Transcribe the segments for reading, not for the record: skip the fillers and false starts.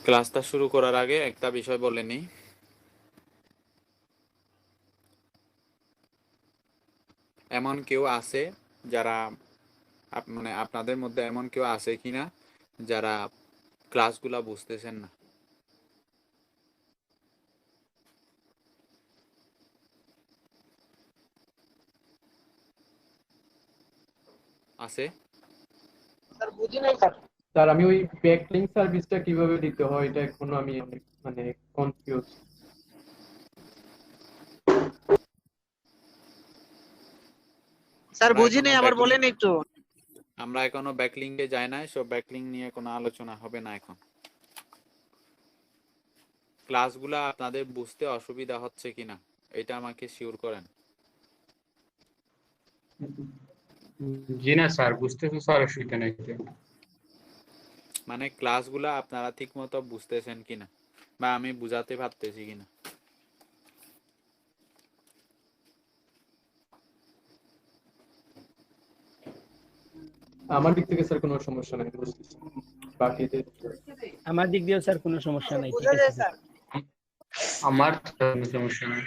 ক্লাসটা শুরু করার আগে একটা বিষয় বলে নিই। এমন কেউ আছে যারা মানে আপনাদের মধ্যে এমন কেউ আছে কিনা যারা ক্লাসগুলা বুঝতেছেন না? আছে? স্যার বুঝি নাই স্যার। স্যার আমি ওই ব্যাকলিংক সার্ভিসটা কিভাবে দিতে হয় এটা এখনো আমি অনেক মানে কনফিউজ। স্যার আমরা বুঝি এখনো নাই, আবার ব্যাকলিংক বলেন একটু। আমরা এখনো ব্যাকলিংকে যাই নাই, সব ব্যাকলিংক নিয়ে কোনো আলোচনা হবে না এখন। ক্লাসগুলা আপনাদের বুঝতে অসুবিধা হচ্ছে কিনা এটা আমাকে শিওর করেন। জি না স্যার, বুঝতেছি স্যার, অসুবিধা নেই। মানে ক্লাসগুলা আপনারা ঠিক মতো বুঝতেছেন কিনা বা আমি বুঝাতে পারতেছি কিনা। আমার দিক থেকে স্যার কোনো সমস্যা নাই, বুঝতেছি। বাকিদের আমার দিক দিয়েও স্যার কোনো সমস্যা নাই, ঠিক বুঝা আছে যায় স্যার। স্যার। আমার কোনো সমস্যা নেই।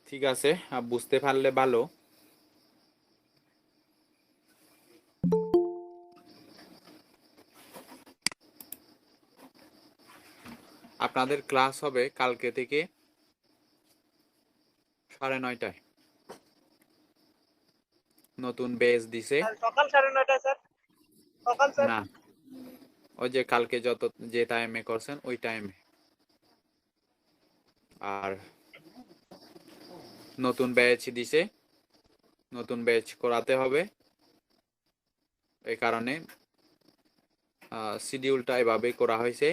ঠিক আছে, বুঝতে পারলে ভালো। আপনাদের ক্লাস হবে কালকে থেকে 9:30টায়। নতুন বেজ দিছে। স্যার সকাল 9:30 স্যার। সকাল স্যার। না, ওই যে কালকে যে টাইমে করছেন ওই টাইমে। আর নতুন ব্যাচ দিছে, নতুন ব্যাচ করাতে হবে। এই কারণে শিডিউলটা এভাবে করা হয়েছে।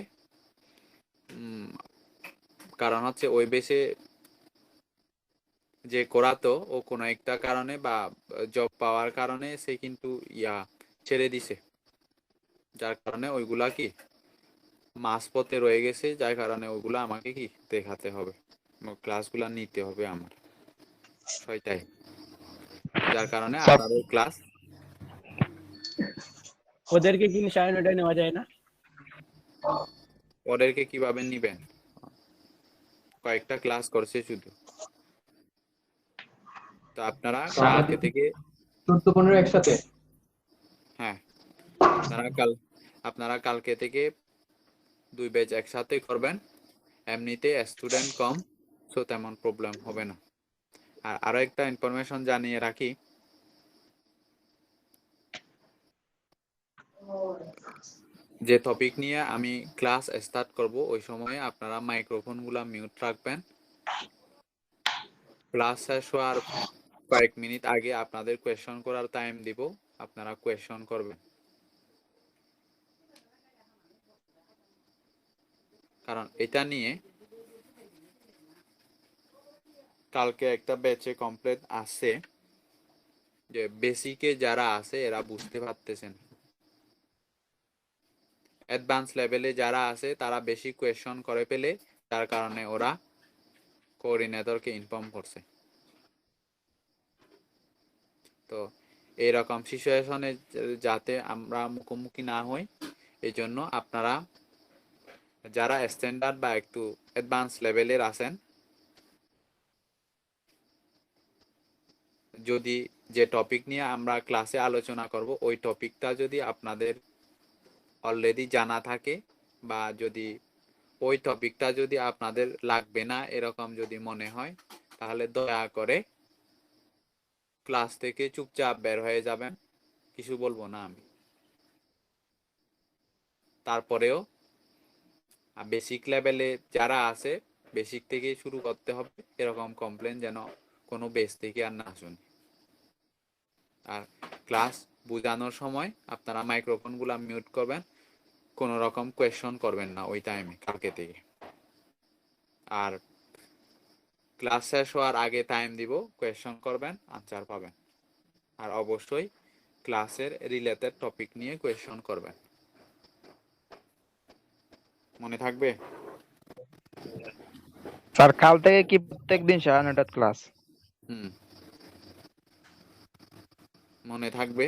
কারণ হচ্ছে ওই বেসে যে করাতো ও কোনো একটা কারণে বা জব পাওয়ার কারণে সে কিন্তু ছেড়ে দিছে, যার কারণে ওইগুলা কি মাঝপথে রয়ে গেছে, যার কারণে ওইগুলা আমাকে কি দেখাতে হবে, ক্লাসগুলা নিতে হবে আমার 6টায়। যার কারণে স্যার আপনাদের ক্লাস ওদেরকে কি 9:30টায় নেওয়া যায় না? ওদেরকে কিভাবে নিবেন? কয়েকটা ক্লাস করছে শুধু। তো আপনারা তো কালকে আমাদের থেকে 14-15 একসাথে। হ্যাঁ, আপনারা কালকে থেকে 2 ব্যাচ একসাথে করবেন। এমনিতে স্টুডেন্ট কম, সো তেমন প্রবলেম হবে না। আর আরো একটা ইনফরমেশন জানিয়ে রাখি, যে টপিক নিয়ে আমি ক্লাস স্টার্ট করব ওই সময়ে আপনারা মাইক্রোফোনগুলো মিউট রাখবেন। ক্লাস শেষ হওয়ার কয়েক মিনিট আগে আপনাদের কোয়েশ্চন করার টাইম দিব, আপনারা কোয়েশ্চন করবেন। কারণ এটা নিয়ে কালকে একটা ব্যাচে কমপ্লিট আছে, যে বেসিকে যারা আছে এরা বুঝতে পারতেছেন, অ্যাডভান্স লেভেলে যারা আছে তারা বেশি কোয়েশ্চন করে ফেলে, যার কারণে ওরা কোঅর্ডিনেটরকে ইনফর্ম করছে। তো এইরকম সিচুয়েশনে যাতে আমরা মুখোমুখি না হই, এই জন্য আপনারা যারা স্ট্যান্ডার্ড বা একটু অ্যাডভান্স লেভেলের আছেন, যদি যে টপিক নিয়ে আমরা ক্লাসে আলোচনা করব ওই টপিকটা যদি আপনাদের অলরেডি জানা থাকে, বা যদি ওই টপিকটা যদি আপনাদের লাগবে না এরকম যদি মনে হয়, তাহলে দয়া করে ক্লাস থেকে চুপচাপ বের হয়ে যাবেন, কিছু বলবো না আমি। তারপরেও বেসিক লেভেলে যারা আছে বেসিক থেকে শুরু করতে হবে, এরকম কমপ্লেন যেন কোনো বেস থেকে আর না শুনি। আর ক্লাস বোঝানোর সময় আপনারা মাইক্রোফোনগুলো মিউট করবেন, কোনো রকম কোয়েশ্চন করবেন না ওই টাইমে কালকে থেকে। আর ক্লাস শেষ হওয়ার আগে টাইম দিব, কোয়েশ্চন করবেন, আনসার পাবেন। আর অবশ্যই ক্লাসের রিলেটেড টপিক নিয়ে কোয়েশ্চন করবেন, মনে থাকবে? স্যার কাল থেকে কি প্রত্যেকদিন 9:30 ক্লাস? হুম, মনে থাকবে।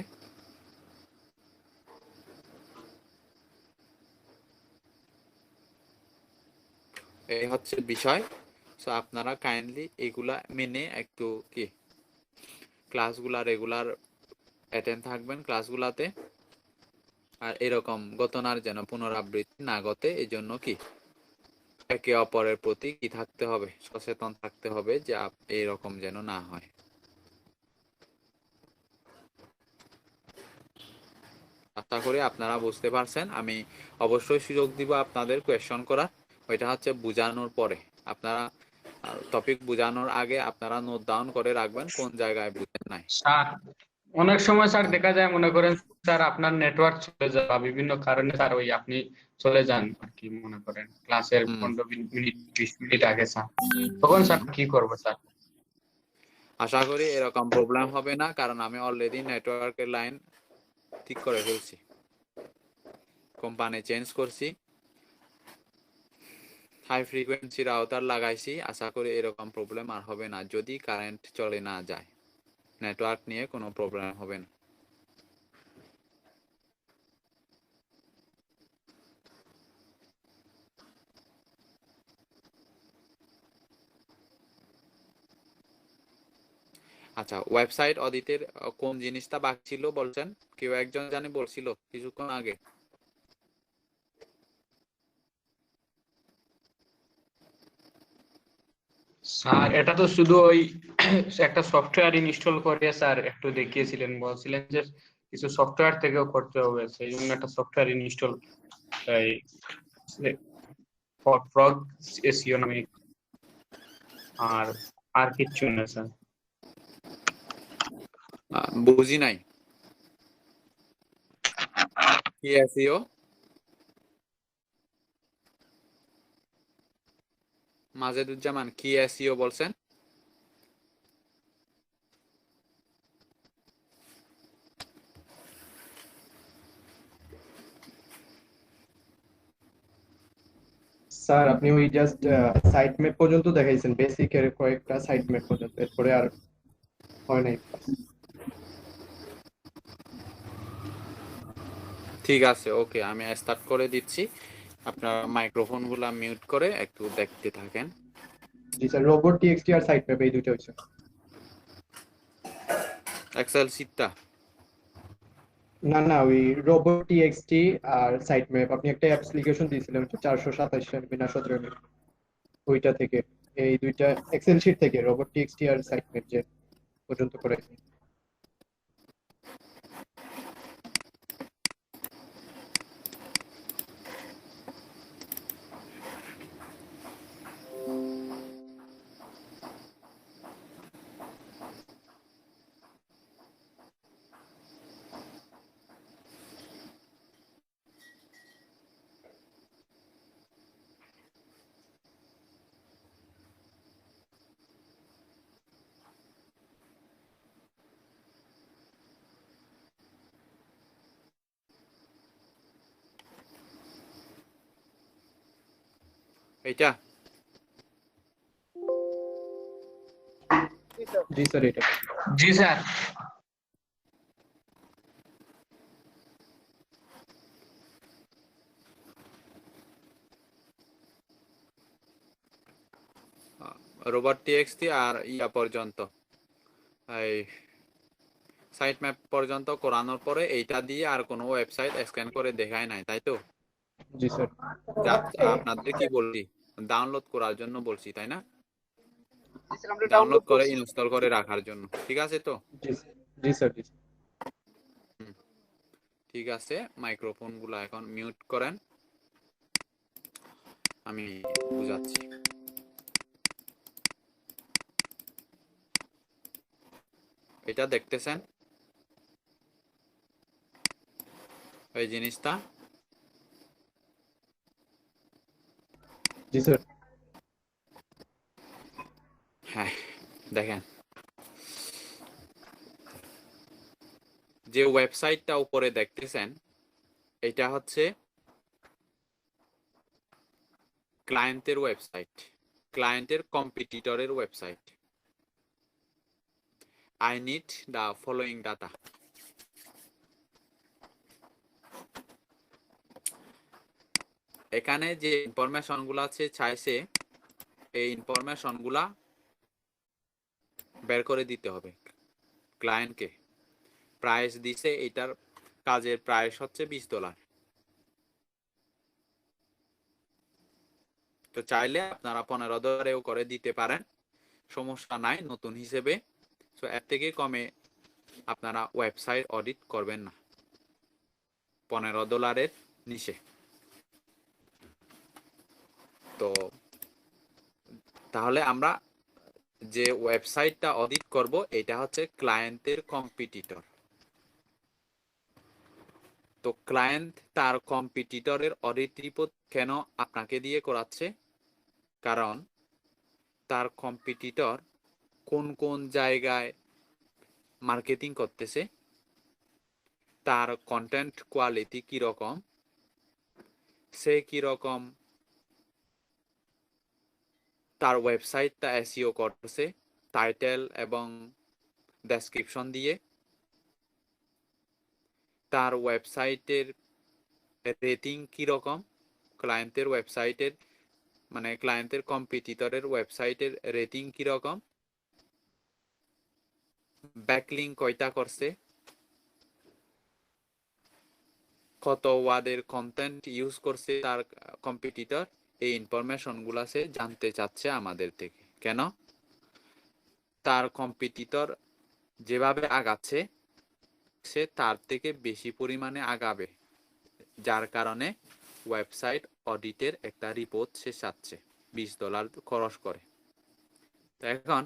এই হচ্ছে বিষয়। সো আপনারা কাইন্ডলি এগুলা মেনে একটু কি ক্লাসগুলা রেগুলার অ্যাটেন্ড থাকবেন ক্লাসগুলাতে। আর এরকম ঘটনার যেন পুনরাবৃত্তি না ঘটে, এই জন্য কি একে অপরের প্রতি কি থাকতে হবে, সচেতন থাকতে হবে যে এইরকম যেন না হয়। আশা করি আপনারা বুঝতে পারছেন। আমি অবশ্যই সুযোগ দিব আপনাদের কোয়েশ্চন করার, ওইটা হচ্ছে বোঝানোর পরে। আপনারা টপিক বোঝানোর আগে আপনারা নোট ডাউন করে রাখবেন কোন জায়গায় বুঝেন নাই। স্যার অনেক সময় স্যার দেখা যায়, মনে করেন স্যার আপনার নেটওয়ার্ক চলে যায় বা বিভিন্ন কারণে স্যার ওই আপনি চলে যান আর কি, মনে করেন ক্লাসের হুম। 15 মিনিট 20 মিনিট আগে স্যার, তখন স্যার কি করবো স্যার? আশা করি এরকম প্রবলেম হবে না, কারণ আমি অলরেডি নেটওয়ার্কের লাইন ঠিক করে ফেলছি, কোম্পানি চেঞ্জ করছি, হাই ফ্রিকোয়েন্সি রাউটার লাগাইছি। আশা করি এরকম প্রবলেম আর হবে না, যদি কারেন্ট চলে না যায়। নেটওয়ার্ক নিয়ে কোনো প্রবলেম হবে না। আচ্ছা, ওয়েবসাইট অডিটের কোন জিনিসটা বাকি ছিল বলছেন? কেউ একজন জানি বলছিল কিছুক্ষণ আগে। স্যার এটা তো শুধু ওই একটা সফটওয়্যার ইনস্টল করে স্যার একটু দেখিয়েছিলেন, বলছিলেন যে কিছু সফটওয়্যার থেকেও করতে হবে, সেই জন্য একটা সফটওয়্যার ইনস্টল এই ফ্রগ এসইও নামে। আর আর কিচ্ছু না স্যার। বুঝি নাই কি এসইও। মাজেদুজ্জামান, কি এসইও বলছেন? স্যার আপনি ওই জাস্ট সাইট ম্যাপ পর্যন্ত দেখাইছেন, বেসিক এর কয়েকটা সাইট ম্যাপ পর্যন্ত, এরপরে আর হয় নাই। ঠিক আছে, ওকে, আমি স্টার্ট করে দিচ্ছি। আপনার মাইক্রোফোন গুলা মিউট করে একটু দেখতে থাকেন। জি স্যার, রোবট টিএক্সটি আর সাইট ম্যাপ এই দুটো হচ্ছে। এক্সেল শীটটা। না না, ওই রোবট টিএক্সটি আর সাইট ম্যাপ আপনি একটা অ্যাপ্লিকেশন দিয়েছিলেন 427 MB না 17 MB, ওইটা থেকে এই দুইটা এক্সেল শিট থেকে রোবট টিএক্সটি আর সাইট ম্যাপ যে পর্যন্ত করেছি। এইটা জি স্যার এটা। জি স্যার। রোবট টিএক্সটি আর ইয়া পর্যন্ত, এই সাইট ম্যাপ পর্যন্ত করানোর পরে এইটা দিয়ে আর কোনো ওয়েবসাইট স্ক্যান করে দেখায় নাই, তাই তো? জি স্যার। আপনাদের কি বলছি, ডাউনলোড করার জন্য বলছি, তাই না? জি স্যার, আমরা ডাউনলোড করে করছি। ইনস্টল করে রাখার জন্য, ঠিক আছে তো? জি জি স্যার। জি ঠিক আছে, মাইক্রোফোন গুলা এখন মিউট করেন, আমি বুঝাচ্ছি। এটা দেখতেছেন এই জিনিসটা? জি স্যার। হ্যাঁ, দেখেন যে ওয়েবসাইটটা উপরে দেখতেছেন, এটা হচ্ছে ক্লায়েন্টের ওয়েবসাইট। ক্লায়েন্টের কম্পিটিটরের website. I need the following data. এখানে যে ইনফরমেশন গুলো আছে চাইছে এই ইনফরমেশন গুলা বের করে দিতে হবে ক্লায়েন্টকে। প্রাইস দিছে, এটার কাজের প্রাইস হচ্ছে $20। তো চাইলে আপনারা $15 করে দিতে পারেন, সমস্যা নাই নতুন হিসেবে। তো এর থেকে কমে আপনারা ওয়েবসাইট অডিট করবেন না $15 নিচে। তো তাহলে আমরা যে ওয়েবসাইটটা অডিট করব এটা হচ্ছে ক্লায়েন্টের কম্পিটিটর। তো ক্লায়েন্ট তার কম্পিটিটরের অডিট রিপোর্ট কেন আপনাকে দিয়ে করাচ্ছে? কারণ তার কম্পিটিটর কোন কোন জায়গায় মার্কেটিং করতেছে, তার কন্টেন্ট কোয়ালিটি কিরকম, সে কিরকম তার ওয়েবসাইটটা এসইও করতেছে টাইটেল এবং ডেসক্রিপশন দিয়ে, তার ওয়েবসাইটের রেটিং কিরকম, ক্লায়েন্টের ওয়েবসাইটের মানে ক্লায়েন্টের কম্পিটিটরের ওয়েবসাইটের রেটিং কিরকম, ব্যাকলিঙ্ক কয়টা করছে, কত ওয়ার্ডের কন্টেন্ট ইউজ করছে তার কম্পিটিটর। এই ইনফরমেশন গুলা সে জানতে চাচ্ছে আমাদের থেকে। কেন? তার কম্পিটিটর যেভাবে আগাচ্ছে সে তার থেকে বেশি পরিমাণে আগাবে, যার কারণে ওয়েবসাইট অডিটের একটা রিপোর্ট সে চাচ্ছে $20 খরচ করে। তো এখন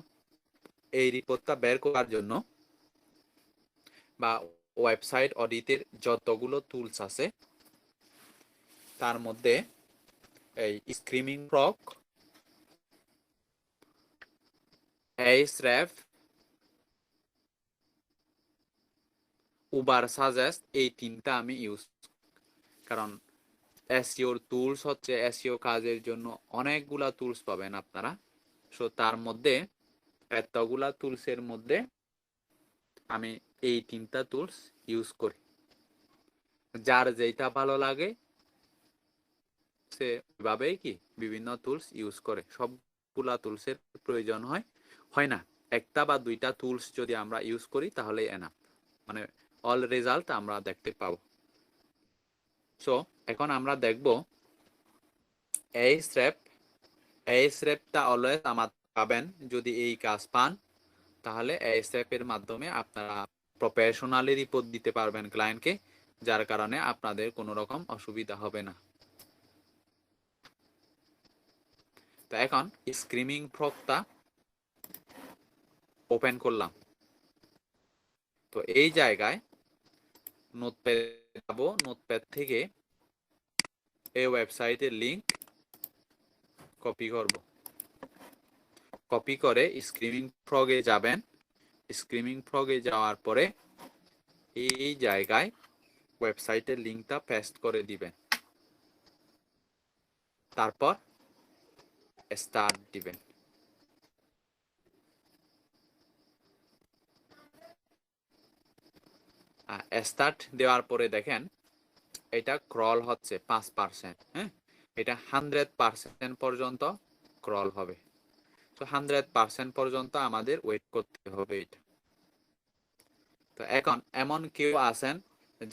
এই রিপোর্টটা বের করার জন্য বা ওয়েবসাইট অডিটের যতগুলো টুলস আছে তার মধ্যে এই screaming frog, Ahrefs, Uber suggest, এই তিনটা আমি ইউজ, কারণ এসইওর টুলস হচ্ছে এসইও কাজের জন্য অনেকগুলা টুলস পাবেন আপনারা। সো তার মধ্যে এতগুলা টুলসের মধ্যে আমি এই তিনটা টুলস ইউজ করি। যার যেটা ভালো লাগে সে ওইভাবেই কি বিভিন্ন টুলস ইউজ করে। সবগুলা টুলসের প্রয়োজন হয় না, একটা বা দুইটা টুলস যদি আমরা ইউজ করি তাহলে এনাফ, মানে অল রেজাল্ট আমরা দেখতে পাবো। সো এখন আমরা দেখব Ahrefsটা অলওয়েজ আমার পাবেন। যদি এই কাজ পান তাহলে Ahrefs-এর মাধ্যমে আপনারা প্রফেশনালি রিপোর্ট দিতে পারবেন ক্লায়েন্টকে, যার কারণে আপনাদের কোনো রকম অসুবিধা হবে না। তো এখন স্ক্রিমিং ফ্রগটা ওপেন করলাম। তো এই জায়গায় নোটপ্যাড যাবো, নোটপ্যাড থেকে এই ওয়েবসাইটের লিংক কপি করব। কপি করে স্ক্রিমিং ফ্রগে যাবেন। স্ক্রিমিং ফ্রগে যাওয়ার পরে এই জায়গায় ওয়েবসাইটের লিংকটা পেস্ট করে দিবেন, তারপর স্টার্ট দিবেন। স্টার্ট দেওয়ার পরে দেখেন এটা ক্রল হচ্ছে 5%। হ্যাঁ, এটা 100% পর্যন্ত ক্রল হবে। তো 100% পর্যন্ত আমাদের ওয়েট করতে হবে এটা। তো এখন এমন কেউ আছেন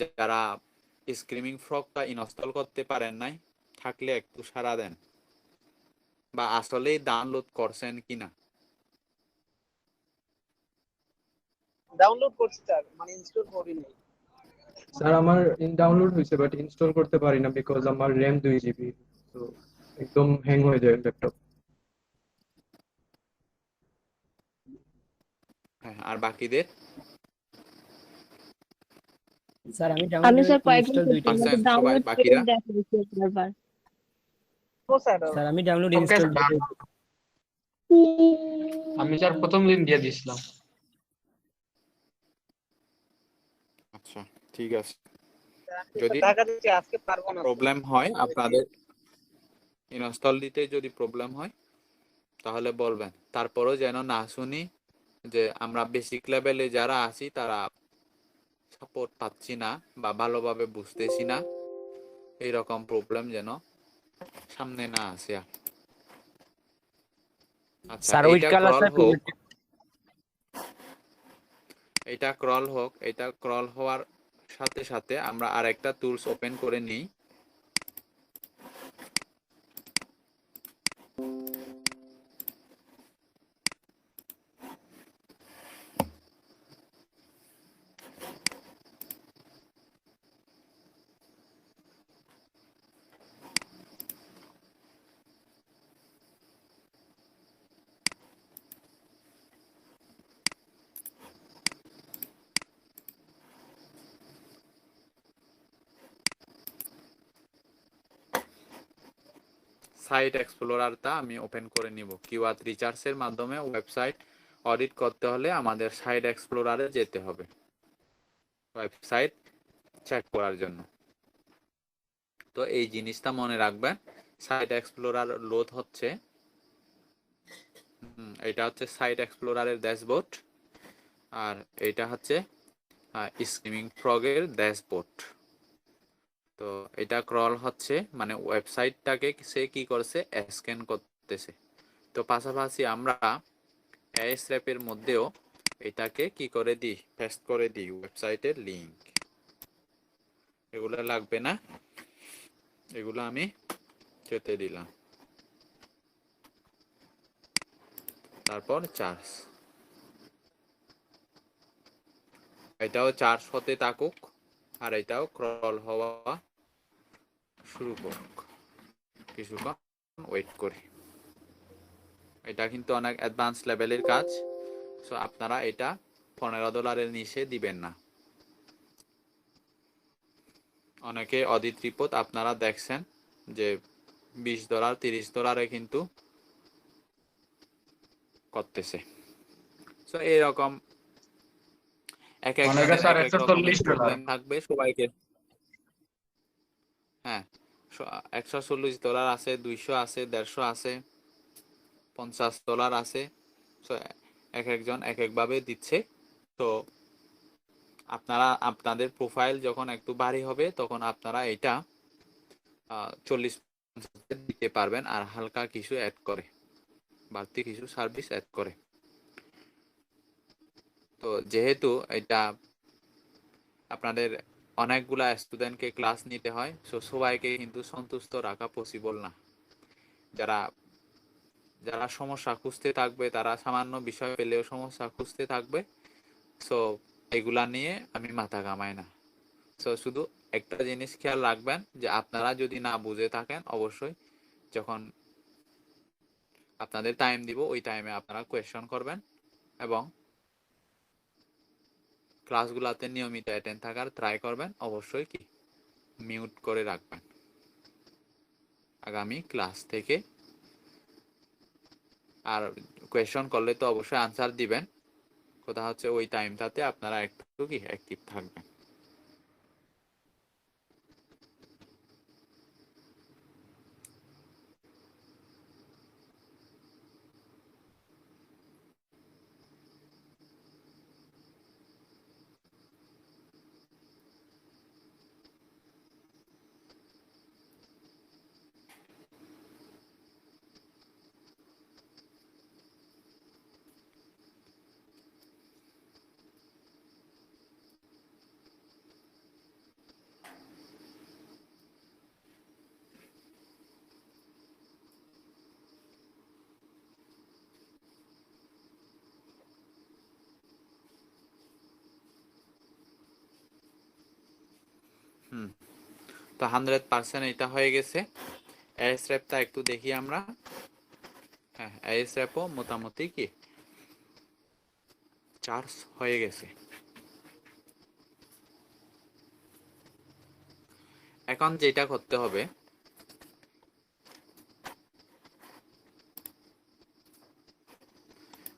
যারা স্ক্রিমিং ফ্রগটা ইনস্টল করতে পারেন নাই, থাকলে একটু সাড়া দেন, বা আসলেই ডাউনলোড করছেন কিনা। ডাউনলোড করছি স্যার, মানে ইনস্টল করিনি। স্যার আমার ডাউনলোড হয়েছে বাট ইনস্টল করতে পারি না বিকজ আমার র্যাম 2 GB, তো একদম হ্যাং হয়ে যায় ল্যাপটপ। হ্যাঁ, আর বাকিদের স্যার আমি আমি ডাউনলোড স্যার কয়েকদিন ইনস্টল দুইটা করছি, পারছেন সবাই? ডাউনলোড করে বাকিরা দেখা দিচ্ছি বারবার। ও স্যার, স্যার আমি ডাউনলোড ওকে ইনস্টল স্যার, আমি স্যার প্রথম দিন দিয়ে দিছিলাম। আচ্ছা ঠিক আছে। আমি যদি টাকা দিচ্ছি, আজকে পারবো না। প্রবলেম হয় আপনাদের ইনস্টল দিতে, যদি প্রবলেম হয় তাহলে বলবেন, তারপরও যেন না শুনি যে আমরা বেসিক লেভেলে যারা আছি তারা সাপোর্ট পাচ্ছি না বা ভালোভাবে বুঝতেছি না, এইরকম প্রবলেম যেন সামনে না আসে। আচ্ছা, স্যার ওই এইটা ক্লাসে ক্রল হোক, এটা ক্রল হোক, এটা ক্রল হওয়ার সাথে সাথে আমরা আরেকটা টুলস ওপেন করে নিই। সাইট এক্সপ্লোরারটা আমি ওপেন করে নিব। কিওয়ার্ড রিসার্চের মাধ্যমে ওয়েবসাইট অডিট করতে হলে আমাদের সাইট এক্সপ্লোরারে যেতে হবে ওয়েবসাইট চেক করার জন্য। তো এই জিনিসটা মনে রাখবেন, সাইট এক্সপ্লোরার লোড হচ্ছে, এটা হচ্ছে সাইট এক্সপ্লোরারের ড্যাশবোর্ড, আর এটা হচ্ছে স্কিমিং ফ্রগের ড্যাশবোর্ড। তো এটা ক্রল হচ্ছে, মানে ওয়েবসাইটটাকে সে কি করছে, স্ক্যান করতেছে। তো পাশাপাশি আমরা এসর‍্যাপের মধ্যেও এটাকে কি করে দিই, পেস্ট করে দিই ওয়েবসাইটের লিংক। এগুলো লাগবে না, এগুলো আমি কেটে দিলাম। তারপর চার্জ, এটাও চার্জ হতে থাকুক আর এটাও ক্রল হওয়া শুরু করুক, কিছুক্ষণ ওয়েট করি। এটা কিন্তু অনেক অ্যাডভান্স লেভেলের কাজ, সো আপনারা এটা $15 নিচে দিবেন না। অনেকে অডিট রিপোর্ট আপনারা দেখছেন যে $20 $30 কিন্তু করতেছে। সো এরকম এক অনেকে একজনের স্যার এক এক রকমের $140 প্রবলেম থাকবে সবাইকে। হ্যাঁ, $140 আছে, 200 আছে, 150 আছে, $50 আছে। সো এক একজন এক একভাবে দিচ্ছে। তো আপনারা আপনাদের প্রোফাইল যখন একটু ভারী হবে তখন আপনারা এটা 40-50 দিতে পারবেন, আর হালকা কিছু অ্যাড করে, বাড়তি কিছু সার্ভিস অ্যাড করে। তো যেহেতু এটা আপনাদের অনেকগুলা স্টুডেন্টকে ক্লাস নিতে হয়, সো সবাইকে কিন্তু সন্তুষ্ট রাখা পসিবল না। যারা যারা সমস্যা খুঁজতে থাকবে, তারা সামান্য বিষয় পেলেও সমস্যা খুঁজতে থাকবে। সো এগুলা নিয়ে আমি মাথা ঘামাই না। সো শুধু একটা জিনিস খেয়াল রাখবেন যে আপনারা যদি না বুঝে থাকেন, অবশ্যই যখন আপনাদের টাইম দিব ওই টাইমে আপনারা কোয়েশ্চন করবেন এবং ক্লাসগুলোতে নিয়মিত অ্যাটেন্ড থাকার ট্রাই করবেন। অবশ্যই কি মিউট করে রাখবেন। আগামী ক্লাস থেকে আর কোয়েশ্চন করলে তো অবশ্যই আনসার দিবেন। কথা হচ্ছে ওই টাইমটাতে আপনারা একটু কি অ্যাক্টিভ থাকবেন। তো 100% এটা হয়ে গেছে। এসর‍্যাপটা একটু দেখি আমরা। হ্যাঁ, এসর‍্যাপও মোটামুটি কি চার্জ হয়ে গেছে। এখন যেটা করতে হবে,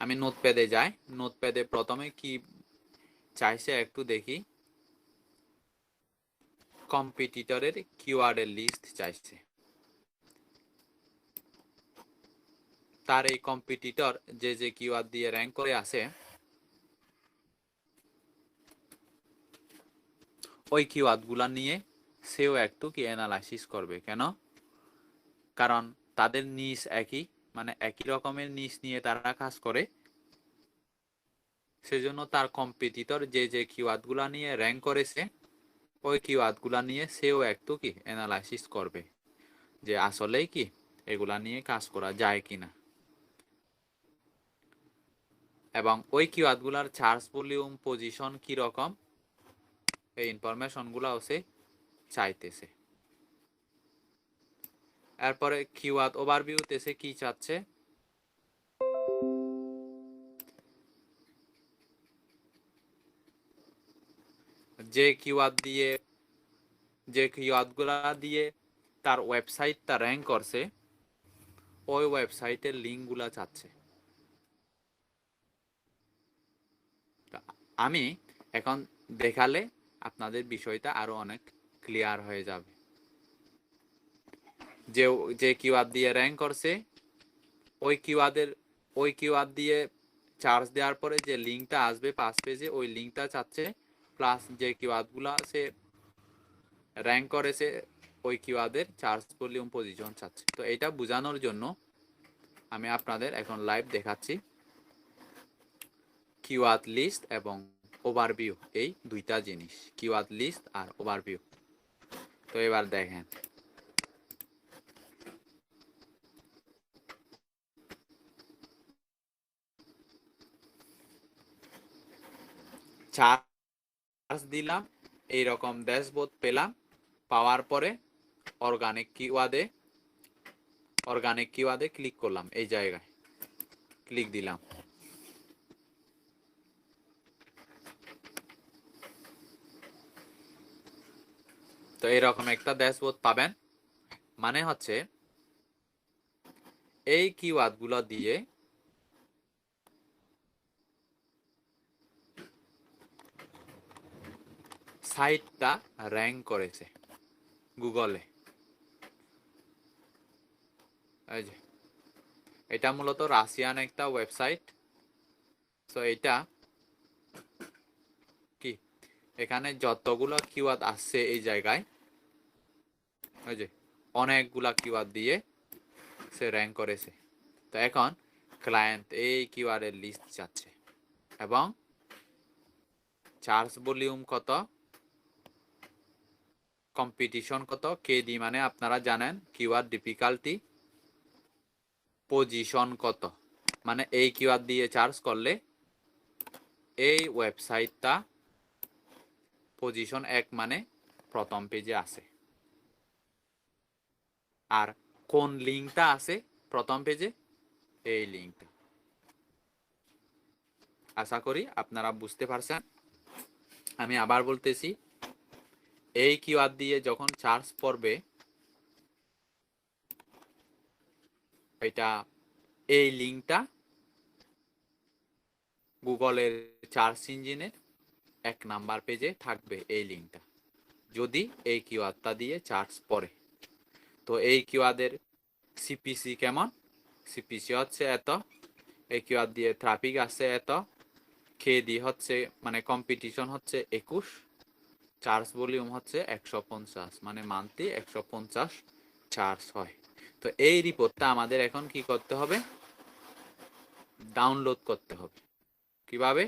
আমি নোটপ্যাডে যাই। নোটপ্যাডে প্রথমে কি চাইছে একটু দেখি। কম্পিটিটরের কিওয়ার্ডের লিস্ট চাইছে। তার এই কম্পিটিটর যে কিওয়ার্ড দিয়ে র্যাঙ্ক করে আছে ওই কিওয়ার্ড গুলা নিয়ে সেও একটু কি অ্যানালাইসিস করবে। কেন? কারণ তাদের নিশ একই, মানে একই রকমের নিশ নিয়ে তারা কাজ করে, সেজন্য তার কম্পিটিটর যে কিওয়ার্ড গুলা নিয়ে র্যাঙ্ক করেছে ওই কিওয়ার্ড গুলা নিয়ে সেও একটু কি অ্যানালাইসিস করবে যে আসলেই কি এগুলা নিয়ে কাজ করা যায় কিনা, এবং ওই কিওয়ার্ড গুলার সার্চ ভলিউম, পজিশন কি রকম, এই ইনফরমেশন গুলাও সে চাইতেছে। এরপরে কিওয়ার্ড ওভারভিউতে সে কি চাচ্ছে, যে কিওয়ার্ড গুলা দিয়ে তার ওয়েবসাইটটা র্যাঙ্ক করছে ওই ওয়েবসাইটের লিঙ্ক গুলা চাচ্ছে। আমি এখন দেখালে আপনাদের বিষয়টা আরো অনেক ক্লিয়ার হয়ে যাবে। যে কিওয়ার্ড দিয়ে র্যাঙ্ক করছে ওই কিওয়ার্ড দিয়ে চার্জ দেওয়ার পরে যে লিঙ্কটা আসবে পাঁচ পেজে ওই লিঙ্কটা চাচ্ছে, প্লাস যে কিওয়ার্ড গুলা সে র্যাঙ্ক করেছে ওই কিওয়ার্ডের চার্জ ভলিউম, পজিশন চাচ্ছে। তো এটা বোঝানোর জন্য আমি আপনাদের এখন লাইভ দেখাচ্ছি কিওয়ার্ড লিস্ট এবং ওভারভিউ, এই দুইটা জিনিস, কিওয়ার্ড লিস্ট আর ওভারভিউ। তো এবার দেখেন, চার্জ দিলাম, এইরকম ড্যাশবোর্ড পেলাম। পাওয়ার পরে অর্গানিক কিওয়ার্ডে ক্লিক করলাম, এই জায়গায় ক্লিক দিলাম। তো এরকম একটা ড্যাশবোর্ড পাবেন। মানে হচ্ছে এই কিওয়ার্ড গুলো দিয়ে সাইটটা র্যাঙ্ক করেছে গুগলে। এই যে এটা মূলত রাশিয়ান একটা ওয়েবসাইট। তো এটা কি, এখানে যতগুলো কিওয়ার্ড আসছে এই জায়গায়, ওই যে অনেকগুলা কিওয়ার্ড দিয়ে সে র্যাঙ্ক করেছে। তো এখন ক্লায়েন্ট এই কিওয়ার্ডের লিস্ট চাচ্ছে এবং চার্জ ভলিউম কত, কম্পিটিশন কত, কেডি মানে আপনারা জানেন কিওয়ার্ড ডিফিকাল্টি, পজিশন কত, মানে এই কিওয়ার্ড দিয়ে চার্জ করলে এই ওয়েবসাইটটা পজিশন 1 মানে প্রথম পেজে আছে, আর কোন লিঙ্কটা আছে প্রথম পেজে, এই লিঙ্কটা। আশা করি আপনারা বুঝতে পারছেন। আমি আবার বলতেছি, এই কিওয়ার্ড দিয়ে যখন চার্জ পড়বে এটা, এই লিঙ্কটা গুগলের সার্চ ইঞ্জিনের 1 নাম্বার পেজে থাকবে এই লিঙ্কটা, যদি এই কিওয়ার্ডটা দিয়ে চার্জ পড়ে। তো এই কিওয়ার্ডের সিপিসি কেমন, সিপিসি হচ্ছে এত, এই কিওয়ার্ড দিয়ে ট্রাফিক আছে এত, কেডি হচ্ছে মানে কম্পিটিশন হচ্ছে 21, চার্জ ভলিউম হচ্ছে 150, মানে মান্থলি 150 চার্জ হয়। তো এই রিপোর্টটা আমাদের এখন কি করতে হবে, ডাউনলোড করতে হবে। কিভাবে?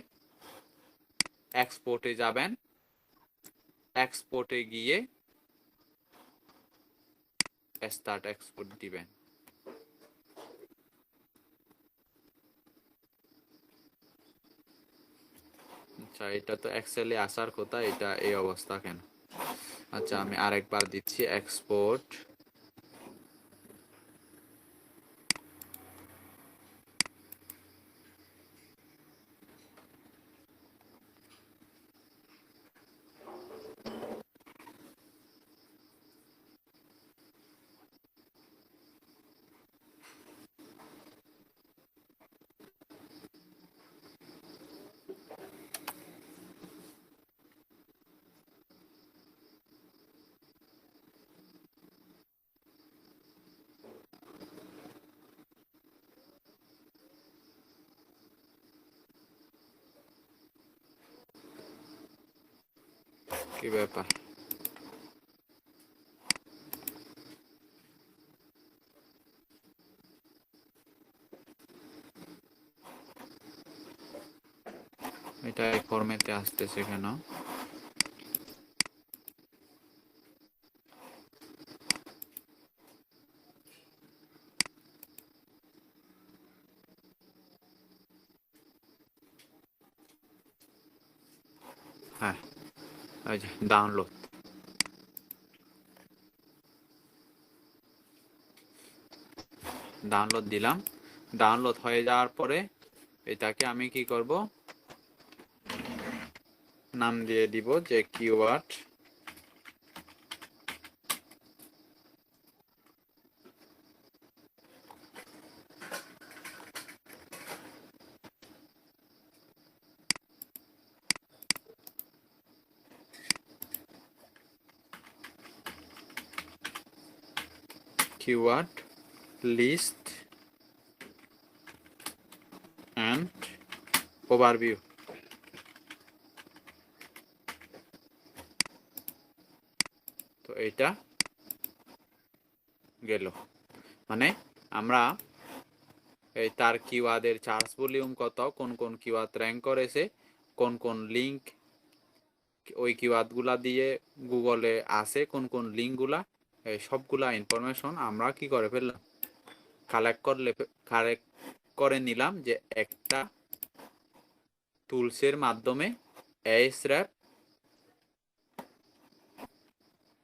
এক্সপোর্টে যাবেন, এক্সপোর্টে গিয়ে স্টার্ট এক্সপোর্ট দিবেন। আচ্ছা, এটা তো এক্সেলে আসার কথা, এটা এই অবস্থা কেন? আচ্ছা, আমি আরেকবার দিচ্ছি এক্সপোর্ট। কি ব্যাপার? এটা এই ফরম্যাটে আসতেছে কেন? হ্যাঁ, এই যে ডাউনলোড দিলাম। ডাউনলোড হয়ে যাওয়ার পরে এটাকে আমি কি করব, নাম দিয়ে দিব যে কিওয়ার্ড লিস্ট অ্যান্ড ওভারভিউ। তো এটা গেল, মানে আমরা এই তার কিওয়ার্ডের চার্জ ভলিউম কত, কোন কোন কিওয়ার্ড র্যাঙ্ক করেছে, কোন কোন লিঙ্ক ওই কিওয়ার্ডগুলা দিয়ে গুগলে আছে, কোন কোন লিঙ্কগুলা, এই সবগুলা ইনফরমেশন আমরা কি করে ফেললাম, কালেক্ট করে নিলাম যে একটা টুলসের মাধ্যমে Ahrefs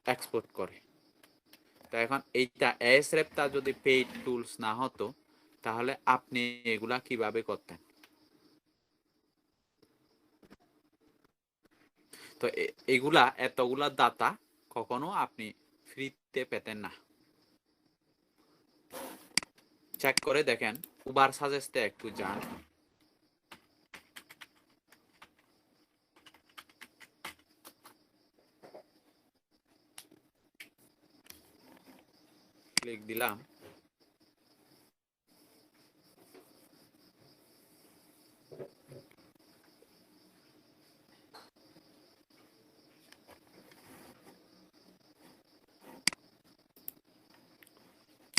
এক্সপোর্ট করে। তো এখন এইটা Ahrefsটা যদি পেইড টুলস না হতো তাহলে আপনি এগুলা কিভাবে করতেন? তো এগুলা এতগুলা ডাটা কখনো আপনি ফ্রিতে পেতেন না। চেক করে দেখেন, উবার সাজেস্টে একটু যান, ক্লিক দিলাম,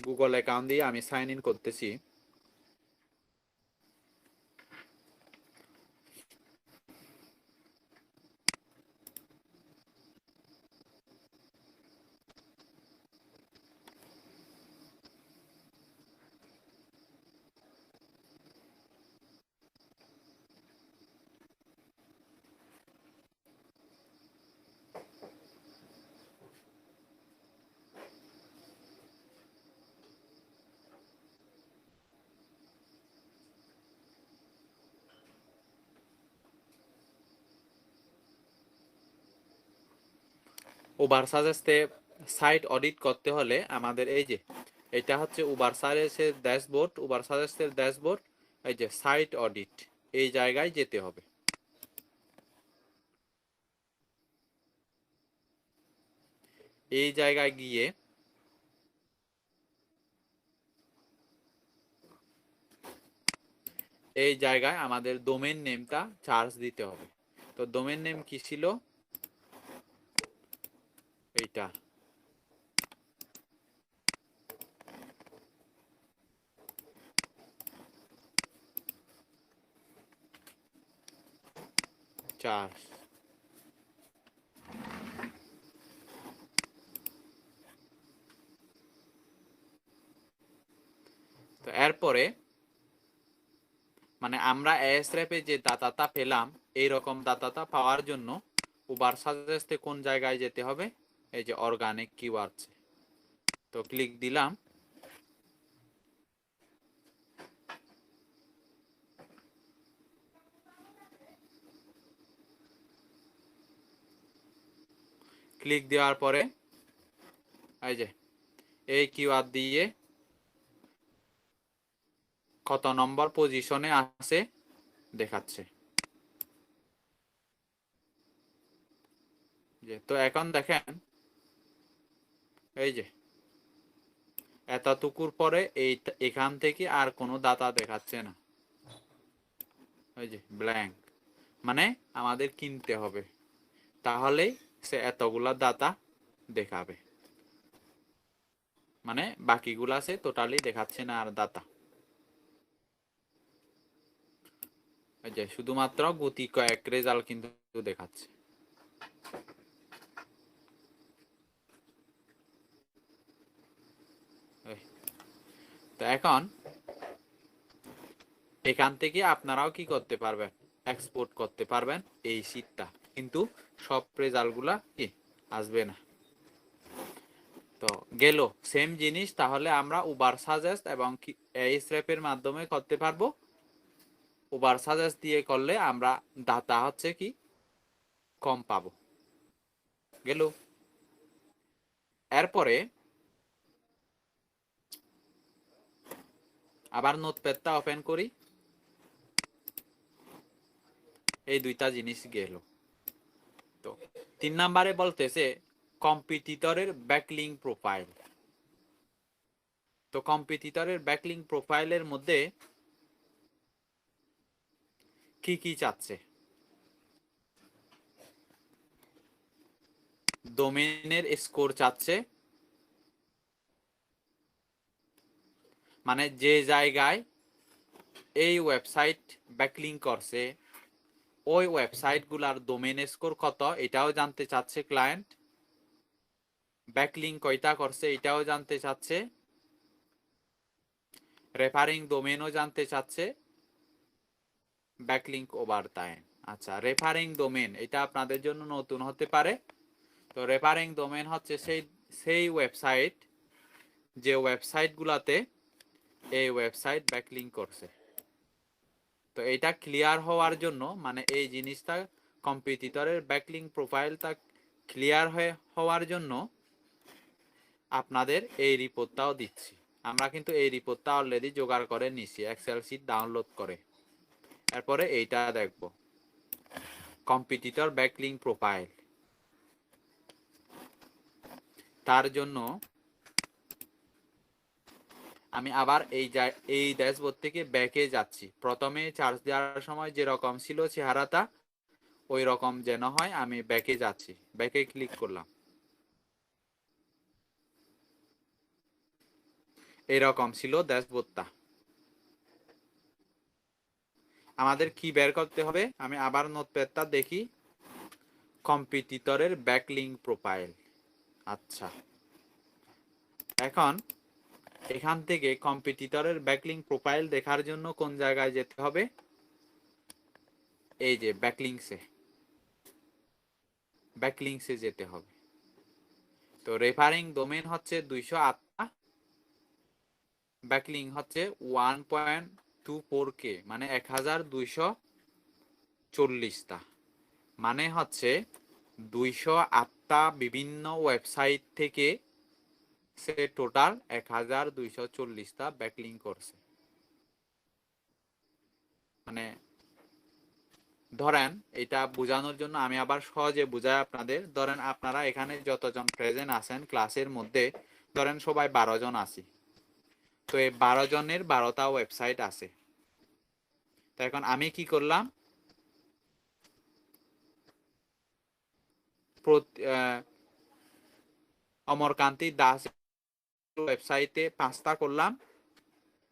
গুগল অ্যাকাউন্ট দিয়ে আমি সাইন ইন করতেছি। উবার সাজেস্টে সাইট অডিট করতে হলে আমাদের এই যে এটা হচ্ছে উবার সাজেস্টের ড্যাশবোর্ড, এই যে সাইট অডিট, এই জায়গায় যেতে হবে। এই জায়গায় গিয়ে এই জায়গায় আমাদের ডোমেন নেমটা চার্জ দিতে হবে। তো ডোমেন নেম কি ছিল? এইটা চার্জ। তো এরপরে মানে আমরা Ahrefs-এ যে ডাটাটা পেলাম, এই রকম ডাটাটা পাওয়ার জন্য উবার সাজেস্টে কোন জায়গায় যেতে হবে? এই যে অর্গানিক কিওয়ার্ডস, তো ক্লিক দিলাম। ক্লিক দেওয়ার পরে এই যে এই কিওয়ার্ড দিয়ে কত নম্বর পজিশনে আছে দেখাচ্ছে। তো এখন দেখেন এই যে এতটুকুর পরে এখান থেকে আর কোনো ডাটা দেখাচ্ছে না, ওই যে ব্ল্যাঙ্ক, মানে আমাদের কিনতে হবে, তাহলেই সে এতগুলা ডাটা দেখাবে, মানে বাকিগুলা সে টোটালি দেখাচ্ছে না আর ডাটা। এই যে শুধুমাত্র গুটি কয়েক রেজাল্ট কিন্তু দেখাচ্ছে। তো এখন এখান থেকে আপনারাও কি করতে পারবেন, এক্সপোর্ট করতে পারবেন এই শীটটা, কিন্তু সব রেজাল্ট গুলা কি আসবে না। তো গেল সেম জিনিস, তাহলে আমরা উবার সাজেস্ট এবং এসরেপ এর মাধ্যমে করতে পারবো। উবার সাজেস্ট দিয়ে করলে আমরা ডাটা হচ্ছে কি কম পাবো। গেল। এরপরে আবার নোটপ্যাডটা ওপেন করি। এই দুইটা জিনিস গেল। তো 3 নম্বরে বলতেছে কম্পিটিটরের ব্যাকলিঙ্ক প্রোফাইল। তো কম্পিটিটরের ব্যাকলিঙ্ক প্রোফাইলের মধ্যে কি কি চাচ্ছে? ডোমেনের স্কোর চাচ্ছে, মানে যে জায়গায় এই ওয়েবসাইট ব্যাকলিঙ্ক করছে ওই ওয়েবসাইট গুলার ডোমেন স্কোর কত এটাও জানতে চাচ্ছে ক্লায়েন্ট। ব্যাকলিঙ্ক কয়টা করছে এটাও জানতে চাচ্ছে। রেফারিং ডোমেনও জানতে চাচ্ছে। Backlink over time. আচ্ছা, রেফারিং ডোমেন এটা আপনাদের জন্য নতুন হতে পারে। তো রেফারিং ডোমেন হচ্ছে সেই ওয়েবসাইট যে ওয়েবসাইট গুলাতে এই ওয়েবসাইট ব্যাকলিঙ্ক করছে। তো এটা ক্লিয়ার হওয়ার জন্য, মানে এই জিনিসটা কম্পিটিটরের ব্যাকলিঙ্ক প্রোফাইলটা ক্লিয়ার হওয়ার জন্য আপনাদের এই রিপোর্টটাও দিচ্ছি। আমরা কিন্তু এই রিপোর্টটা অলরেডি জোগাড় করে নিছি এক্সেল শিট ডাউনলোড করে। এরপরে এইটা দেখব, কম্পিটিটর ব্যাকলিঙ্ক প্রোফাইল। তার জন্য আমি আবার এই ড্যাশবোর্ড থেকে ব্যাকে যাচ্ছি। প্রথমে চার্জ দেওয়ার সময় যেরকম ছিল চেহারাটা ওই রকম যেন হয়, আমি ব্যাকে যাচ্ছি। ব্যাকে ক্লিক করলাম, এরকম ছিল ড্যাশবোর্ডটা। আমাদের কি বের করতে হবে? আমি আবার নোটপ্যাডটা দেখি, কম্পিটিটরের ব্যাকলিঙ্ক প্রোফাইল। আচ্ছা, এখন এখান থেকে কম্পিটিটরের ব্যাকলিঙ্ক প্রোফাইল দেখার জন্য কোন জায়গায় যেতে হবে? এই যে ব্যাকলিঙ্কসে যেতে হবে। তো রেফারিং ডোমেন হচ্ছে 208টা, ব্যাকলিঙ্ক হচ্ছে 1.24K, মানে 1240টা, মানে হচ্ছে 208টা বিভিন্ন ওয়েবসাইট থেকে সে টোটাল 1240টা ব্যাকলিঙ্ক করছে। মানে ধরেন এটা বোঝানোর জন্য আমি আবার সহজে বুঝাই আপনাদের। ধরেন আপনারা এখানে যতজন প্রেজেন্ট আছেন ক্লাসের মধ্যে, ধরেন সবাই 12 জন আছি। তো এই 12 জনের 12টা ওয়েবসাইট আছে। তো এখন আমি কি করলাম, অমরকান্তি দাস ওয়েবসাইটে 5টা করলাম,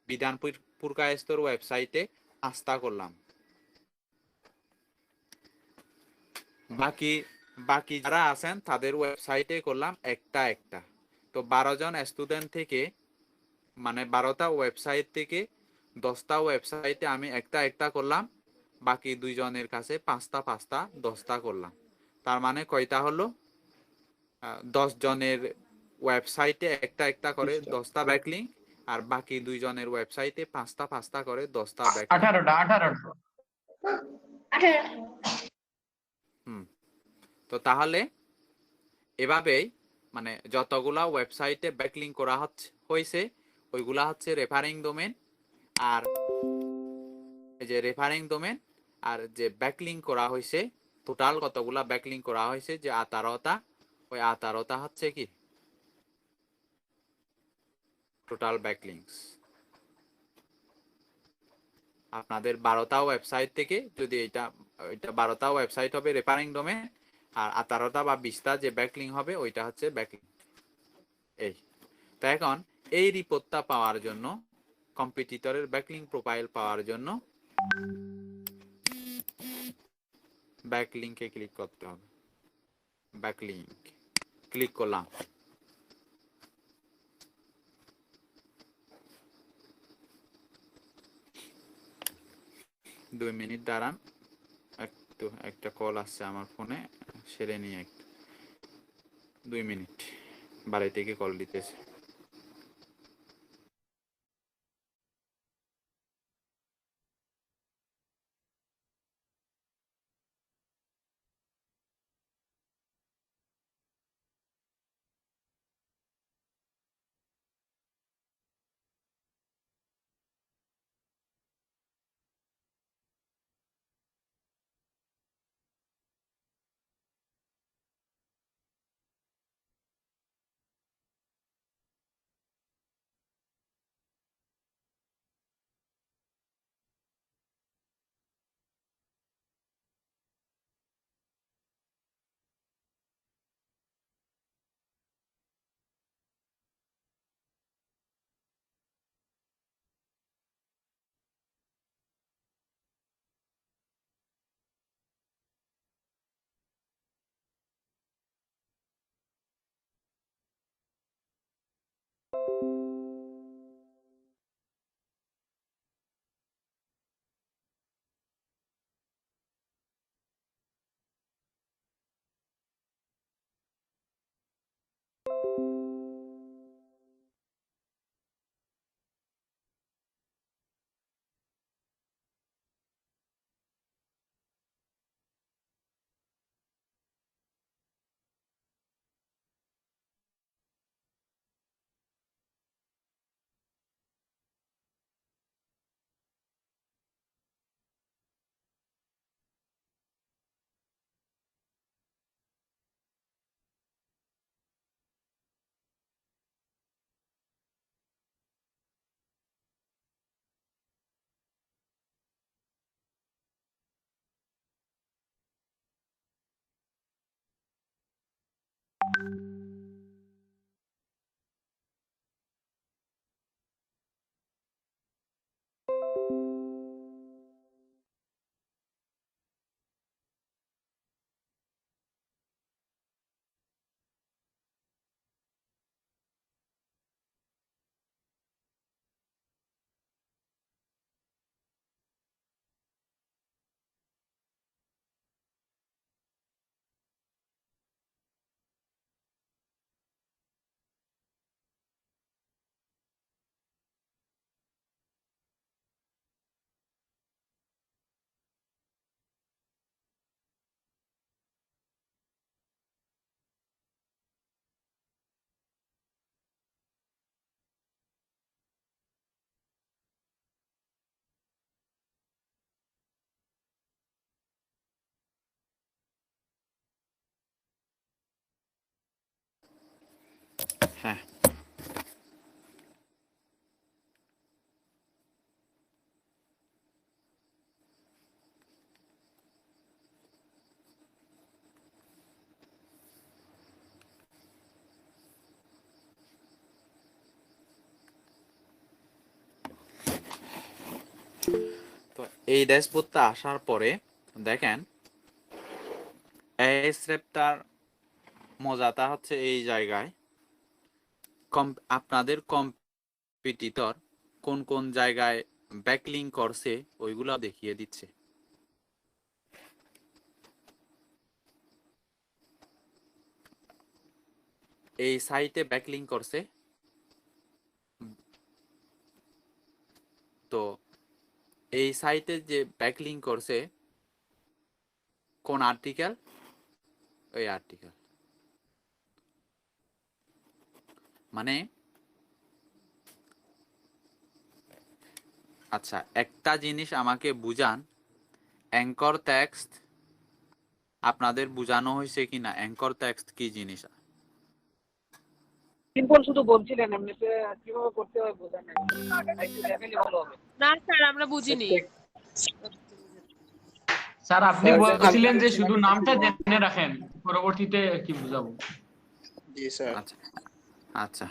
বিধানপুর কায়েস্তর ওয়েবসাইটে 5টা করলাম, বাকি যারা আছেন তাদের ওয়েবসাইটে করলাম একটা। তো 12 জন স্টুডেন্ট থেকে, মানে 12টা ওয়েবসাইট থেকে 10টা ওয়েবসাইটে আমি একটা করলাম, বাকি 2 জনের কাছে 5টা 10টা করলাম। তার মানে কয়টা হলো? 10 জনের ওয়েবসাইটে একটা করে 10টা ব্যাকলিঙ্ক, আর বাকি 2 জনের ওয়েবসাইটে 5টা করে 10টা ব্যাকলিঙ্ক। 18টা। তো তাহলে এভাবেই মানে যতগুলা ওয়েবসাইটে ব্যাকলিঙ্ক করা হয়েছে ওইগুলা হচ্ছে রেফারিং ডোমেন। আর এই যে রেফারিং ডোমেন আর যে ব্যাকলিঙ্ক করা হয়েছে, টোটাল কতগুলা ব্যাকলিঙ্ক করা হয়েছে যে 18টা, ওই 18টা হচ্ছে কি টোটাল ব্যাকলিঙ্কস। আপনাদের 12টা ওয়েবসাইট থেকে, যদি এটা 12টা ওয়েবসাইট হবে রেফারিং ডোমেন, আর 18টা বা 20টা যে ব্যাকলিং হবে ওইটা হচ্ছে ব্যাকলিং। এই তো এখন এই রিপোর্টটা পাওয়ার জন্য, কম্পিটিটরের ব্যাকলিং প্রোফাইল পাওয়ার জন্য ব্যাকলিংকে ক্লিক করতে হবে। ব্যাকলিংক ক্লিক করলাম। দুই মিনিট দাঁড়ান, একটু একটা কল আসছে আমার ফোনে, সেরে নিয়ে একটু 2 মিনিট, বাড়ি থেকে কল দিতেছে। হ্যাঁ, তো এই ড্যাশবোর্ডটা আসার পরে দেখেন এই স্রেপটার মজাটা হচ্ছে এই জায়গায় আপনাদের কম্পিটিটর কোন কোন জায়গায় ব্যাকলিং করছে ওইগুলো দেখিয়ে দিচ্ছে। এই সাইটে ব্যাকলিং করছে, তো এই সাইটে যে ব্যাকলিং করছে কোন আর্টিকেল, ওই আর্টিকেল মানে আচ্ছা একটা জিনিস আমাকে বুঝান, অ্যাঙ্কর টেক্সট আপনাদের বোঝানো হয়েছে কিনা? অ্যাঙ্কর টেক্সট কি জিনিস? সিম্পল শুধু বলছিলেন, এমনিতে কিভাবে করতে হয় বোঝা নাই, একটু দেখাইলে ভালো হবে। না স্যার আমরা বুঝিনি। স্যার আপনি স্যার, বলছিলেন যে শুধু নামটা জেনে রাখেন, পরবর্তীতে কি বুঝাবো। জি স্যার। আচ্ছা আচ্ছা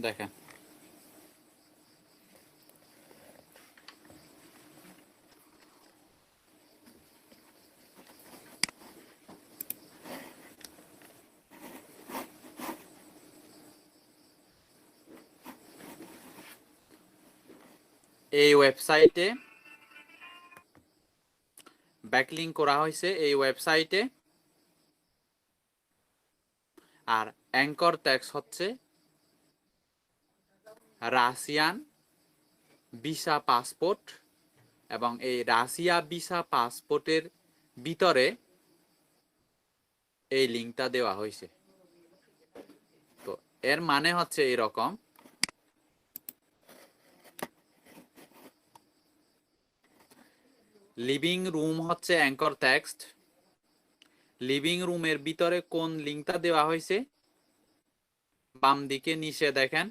দেখেন এই ওয়েবসাইটে ব্যাকলিংক করা হয়েছে এই ওয়েবসাইটে, আর অ্যাঙ্কর ট্যাক্স হচ্ছে রাশিয়ান ভিসা পাসপোর্ট, এবং এই রাশিয়া ভিসা পাসপোর্টের ভিতরে এই লিঙ্কটা দেওয়া হয়েছে। তো এর মানে হচ্ছে এরকম, লিভিং রুম হচ্ছে অ্যাঙ্কর টেক্সট, লিভিং রুমের ভিতরে কোন লিঙ্কটা দেওয়া হয়েছে, বাম দিকে নিচে দেখেন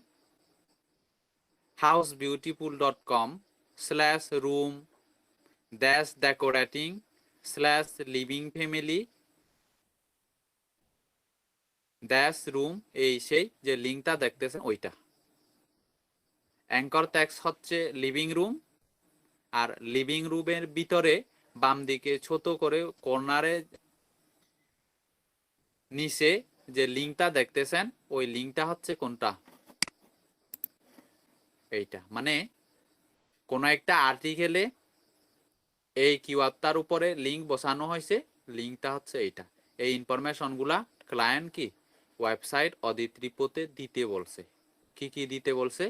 housebeautiful.com/room-decorating/living-family-room, এই সেই যে লিঙ্কটা দেখতেছেন ওইটা। অ্যাঙ্কর টেক্সট হচ্ছে লিভিং রুম, আর লিভিং রুমের ভিতরে বাম দিকে ছোট করে কর্নারে নিচে যে লিঙ্কটা দেখতেছেন ওই লিঙ্কটা হচ্ছে কোনটা, এইটা। মানে কোন একটা আর্টিকেলে এই কিওয়ার্ডটার উপরে লিঙ্ক বসানো হয়েছে, লিঙ্কটা হচ্ছে এইটা। এই ইনফরমেশনগুলা ক্লায়েন্ট কি ওয়েবসাইট অডিট রিপোর্টে দিতে বলছে। কি কি দিতে বলছে,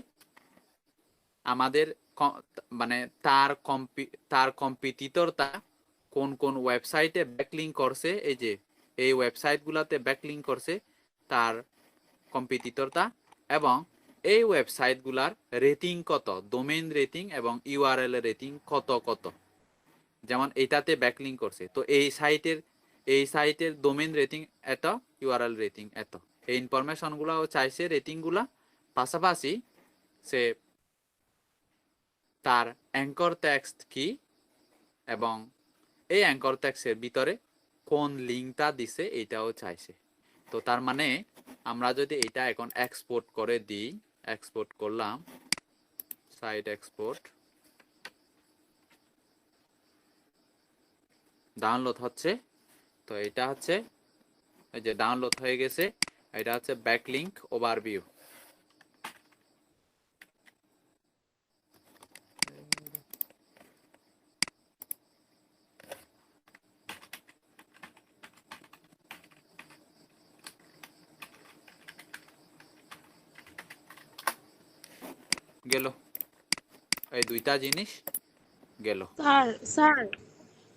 আমাদের মানে তার কম্পিটিটরটা কোন কোন ওয়েবসাইটে ব্যাকলিঙ্ক করছে, এই যে এই ওয়েবসাইটগুলোতে ব্যাকলিঙ্ক করছে তার কম্পিটিটরটা, এবং এই ওয়েবসাইটগুলার রেটিং কত, ডোমেইন রেটিং এবং ইউআরএল রেটিং কত কত। যেমন এইটাতে ব্যাকলিঙ্ক করছে, তো এই সাইটের ডোমেইন রেটিং এত, ইউআরএল রেটিং এত। এই ইনফরমেশনগুলো চাইছে, রেটিংগুলা। পাশাপাশি সে তার অ্যাঙ্কর টেক্সট কি এবং এই অ্যাঙ্কর টেক্সটের ভিতরে কোন লিঙ্কটা দিছে এটাও চাইছে। তো তার মানে আমরা যদি এটা এখন এক্সপোর্ট করে দিই, এক্সপোর্ট করলাম, সাইট এক্সপোর্ট, ডাউনলোড হচ্ছে। তো এটা হচ্ছে এই যে ডাউনলোড হয়ে গেছে, এটা হচ্ছে ব্যাকলিংক ওভারভিউ। গেল, এই দুইটা জিনিস গেল। স্যার স্যার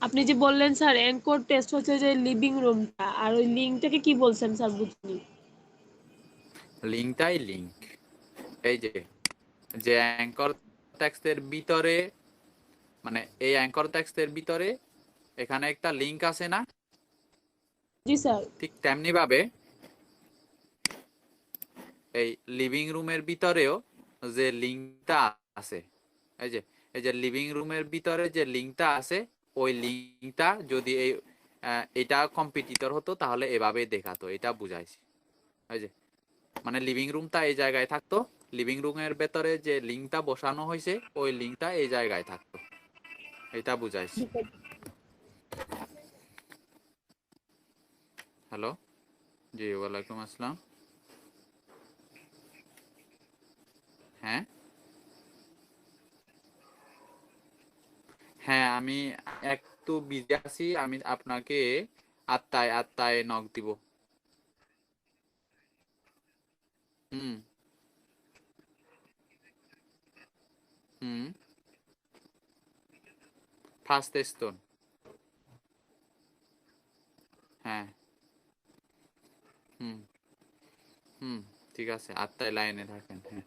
আপনি যে বললেন স্যার অ্যাঙ্কর টেস্ট হচ্ছে যে লিভিং রুমটা, আর ওই লিঙ্কটাকে কি বলছেন স্যার বুঝিনি। লিঙ্কটাই লিঙ্ক, এই যে যে অ্যাঙ্কর টেক্সটের ভিতরে, মানে এই অ্যাঙ্কর টেক্সটের ভিতরে এখানে একটা লিঙ্ক আছে না, জি স্যার। ঠিক তেমনি ভাবে এই লিভিং রুমের ভিতরেও যে লিঙ্কটা আছে, এই যে লিভিং রুমের ভিতরে যে লিঙ্কটা আছে, ওই লিঙ্কটা যদি এটা কম্পিটিটর হতো তাহলে এভাবে দেখাতো, এটা বুঝাইছি। এই যে মানে লিভিং রুমটা এই জায়গায় থাকতো, লিভিং রুমের ভেতরে যে লিঙ্কটা বসানো হয়েছে ওই লিঙ্কটা এই জায়গায় থাকতো, এটা বুঝাইছি। হ্যালো, জি ওয়ালাইকুম আসসালাম। হ্যাঁ হ্যাঁ, আমি একটু বিজি আছি, আমি আপনাকে 8টায় নক দিব। হুম হুম, ফার্স্ট স্টোন। হ্যাঁ, হুম হুম, ঠিক আছে, 8টায় লাইনে থাকেন। হ্যাঁ,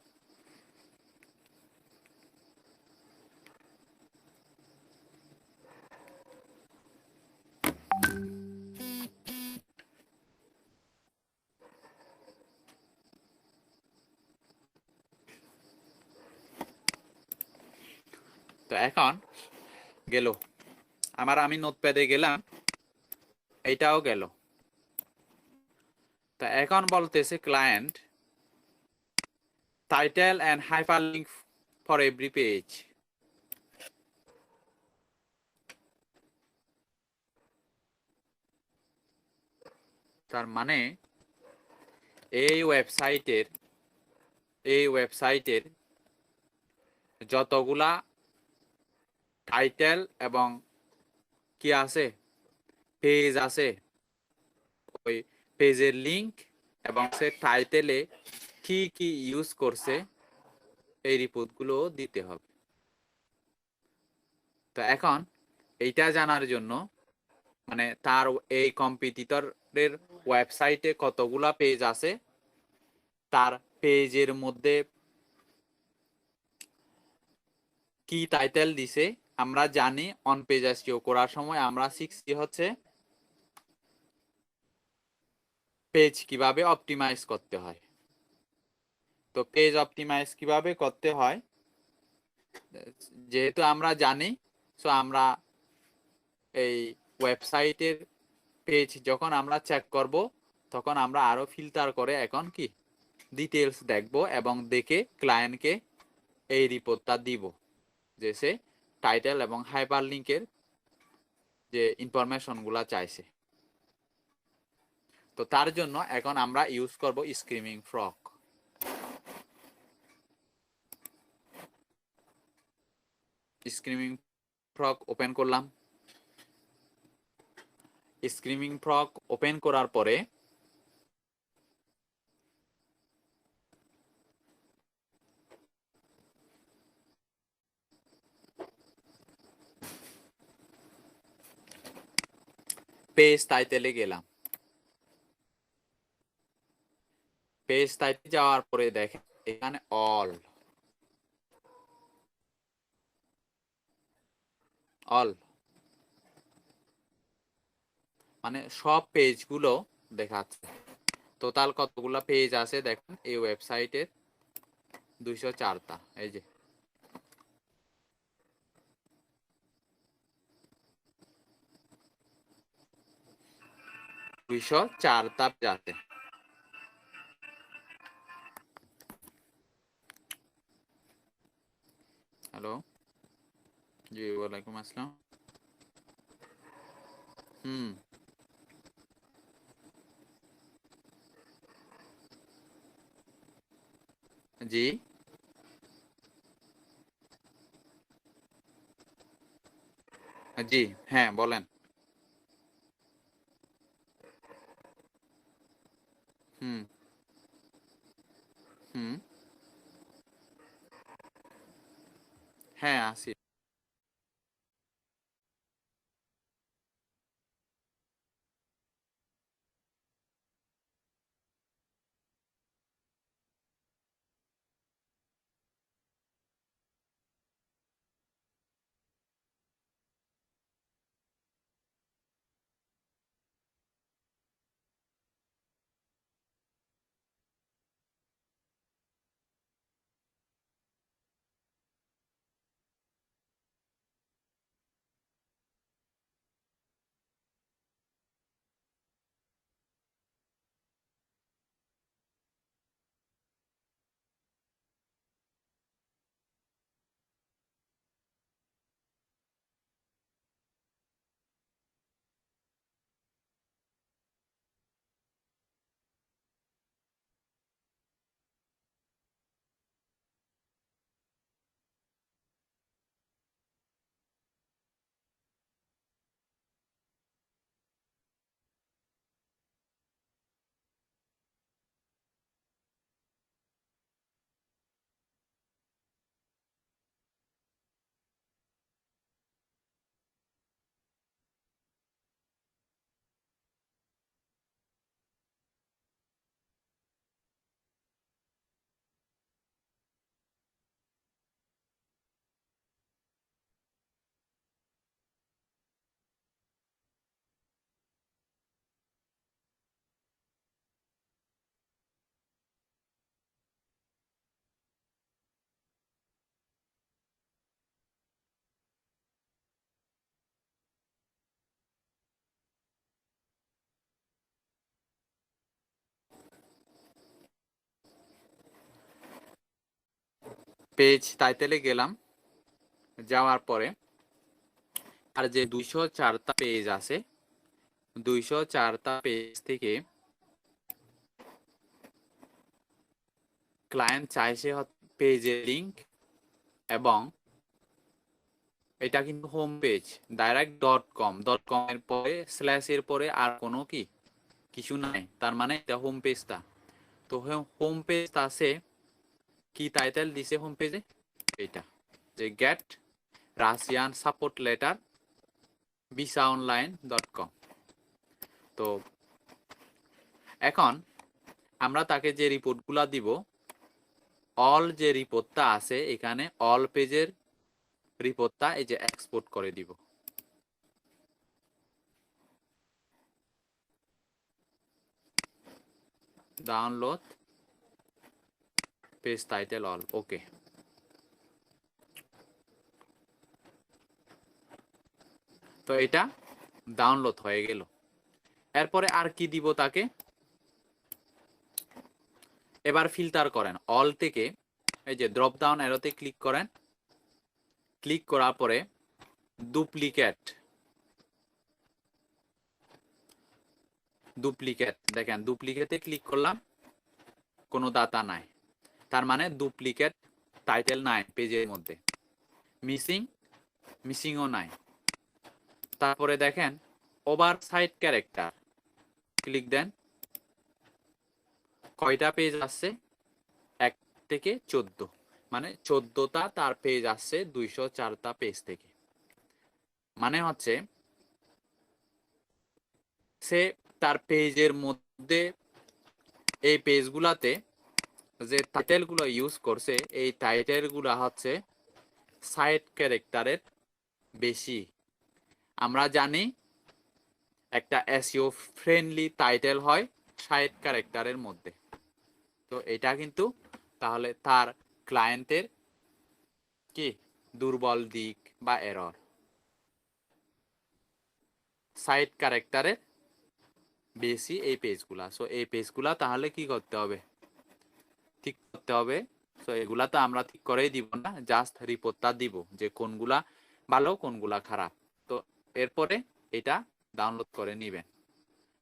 তো এখন গেল আমার, আমি নোটপ্যাডে গেলাম, এইটাও গেল। তো এখন বলতেছে client title and hyperlink for every page. তার মানে এই ওয়েবসাইটের যতগুলা টাইটেল এবং কি আছে, পেজ আছে, ওই পেজের লিংক এবং সে টাইটেলে কি কি ইউজ করছে এই রিপোর্টগুলো দিতে হবে। তো এখন এইটা জানার জন্য, মানে তার এই কম্পিটিটরের ওয়েবসাইটে কতগুলা পেজ আছে, তার পেজের মধ্যে কি টাইটেল দিছে, আমরা জানি অন পেজ এসইও করার সময় আমরা শিখছি হচ্ছে পেজ কিভাবে অপটিমাইজ করতে হয়। তো পেজ অপটিমাইজ কিভাবে করতে হয় যেহেতু আমরা জানি, সো আমরা এই ওয়েবসাইটের পেজ যখন আমরা চেক করব তখন আমরা আরো ফিল্টার করে এখন কি ডিটেলস দেখব এবং দেখে ক্লায়েন্টকে এই রিপোর্টটা দিব যে সে টাইটেল এবং হাইপারলিংকের যে ইনফরমেশনগুলা চাইছে। তো তার জন্য এখন আমরা ইউজ করব screaming frog. Screaming frog open করলাম। স্ক্রিমিং ফ্রগ ওপেন করার পরে পেজ টাইটেলে গেলাম। পেজ টাইটেল যাওয়ার পরে দেখেন এখানে অল মানে সব পেজগুলো দেখাচ্ছে। টোটাল কতগুলো পেজ আছে দেখেন এই ওয়েবসাইটের, 204টা। এই যে 204টা যাতে। হ্যালো, জি ওয়ালাইকুম আসসালাম। হুম, জি জি, হ্যাঁ বলেন। হুম হুম, হ্যাঁ আসি। পেজ টাইটেলে গেলাম, যাওয়ার পরে আর যে 204টা পেজ আছে, 204টা পেজ থেকে ক্লায়েন্ট চাইছে পেজের লিংক, এবং এটা কিন্তু হোম পেজ ডাইরেক্ট .com এর পরে স্ল্যাশ এর পরে আর কোনো কিছু নাই, তার মানে এটা হোম পেজটা। তো হোম পেজ আছে, কি টাইটেল দিছে হোম পেজে? এটা যে gate Russian support letter visaonline.com। তো এখন আমরা তাকে যে রিপোর্টগুলা দিব, অল যে রিপোর্টটা আছে এখানে, অল পেজের রিপোর্টটা এই যে এক্সপোর্ট করে দিব। ডাউনলোড পেজ টাইটেল অল, ওকে। তো এটা ডাউনলোড হয়ে গেল। এরপরে আর কি দিব তাকে? এবার ফিল্টার করেন অল থেকে, এই যে ড্রপ ডাউন অ্যারোতে ক্লিক করেন, ক্লিক করার পরে ডুপ্লিকেট দেখেন, ডুপ্লিকেটে ক্লিক করলাম, কোনো ডাটা নাই, তার মানে ডুপ্লিকেট টাইটেল নাই পেজের মধ্যে, মিসিংও নাই। তারপরে দেখেন ওভার সাইড ক্যারেক্টার, ক্লিক দেন, কয়টা পেজ আসছে? 1 থেকে 14, মানে 14টা তার পেজ আসছে 204টা পেজ থেকে। মানে হচ্ছে সে তার পেজের মধ্যে এই পেজগুলাতে যে টাইটেলগুলো ইউজ করছে, এই টাইটেলগুলো হচ্ছে সাইড ক্যারেক্টারের বেশি। আমরা জানি একটা এসইও ফ্রেন্ডলি টাইটেল হয় সাইড ক্যারেক্টারের মধ্যে। তো এটা কিন্তু তাহলে তার ক্লায়েন্টের কি দুর্বল দিক বা এরর, সাইড ক্যারেক্টারের বেশি এই পেজগুলা। সো এই পেজগুলা তাহলে কি করতে হবে, ঠিক করতে হবে। সো এগুলা তো আমরা ঠিক করেই দিব না, জাস্ট রিপোর্টটা দিব যে কোনগুলা ভালো কোনগুলা খারাপ। তো এরপরে এটা ডাউনলোড করে নিবেন।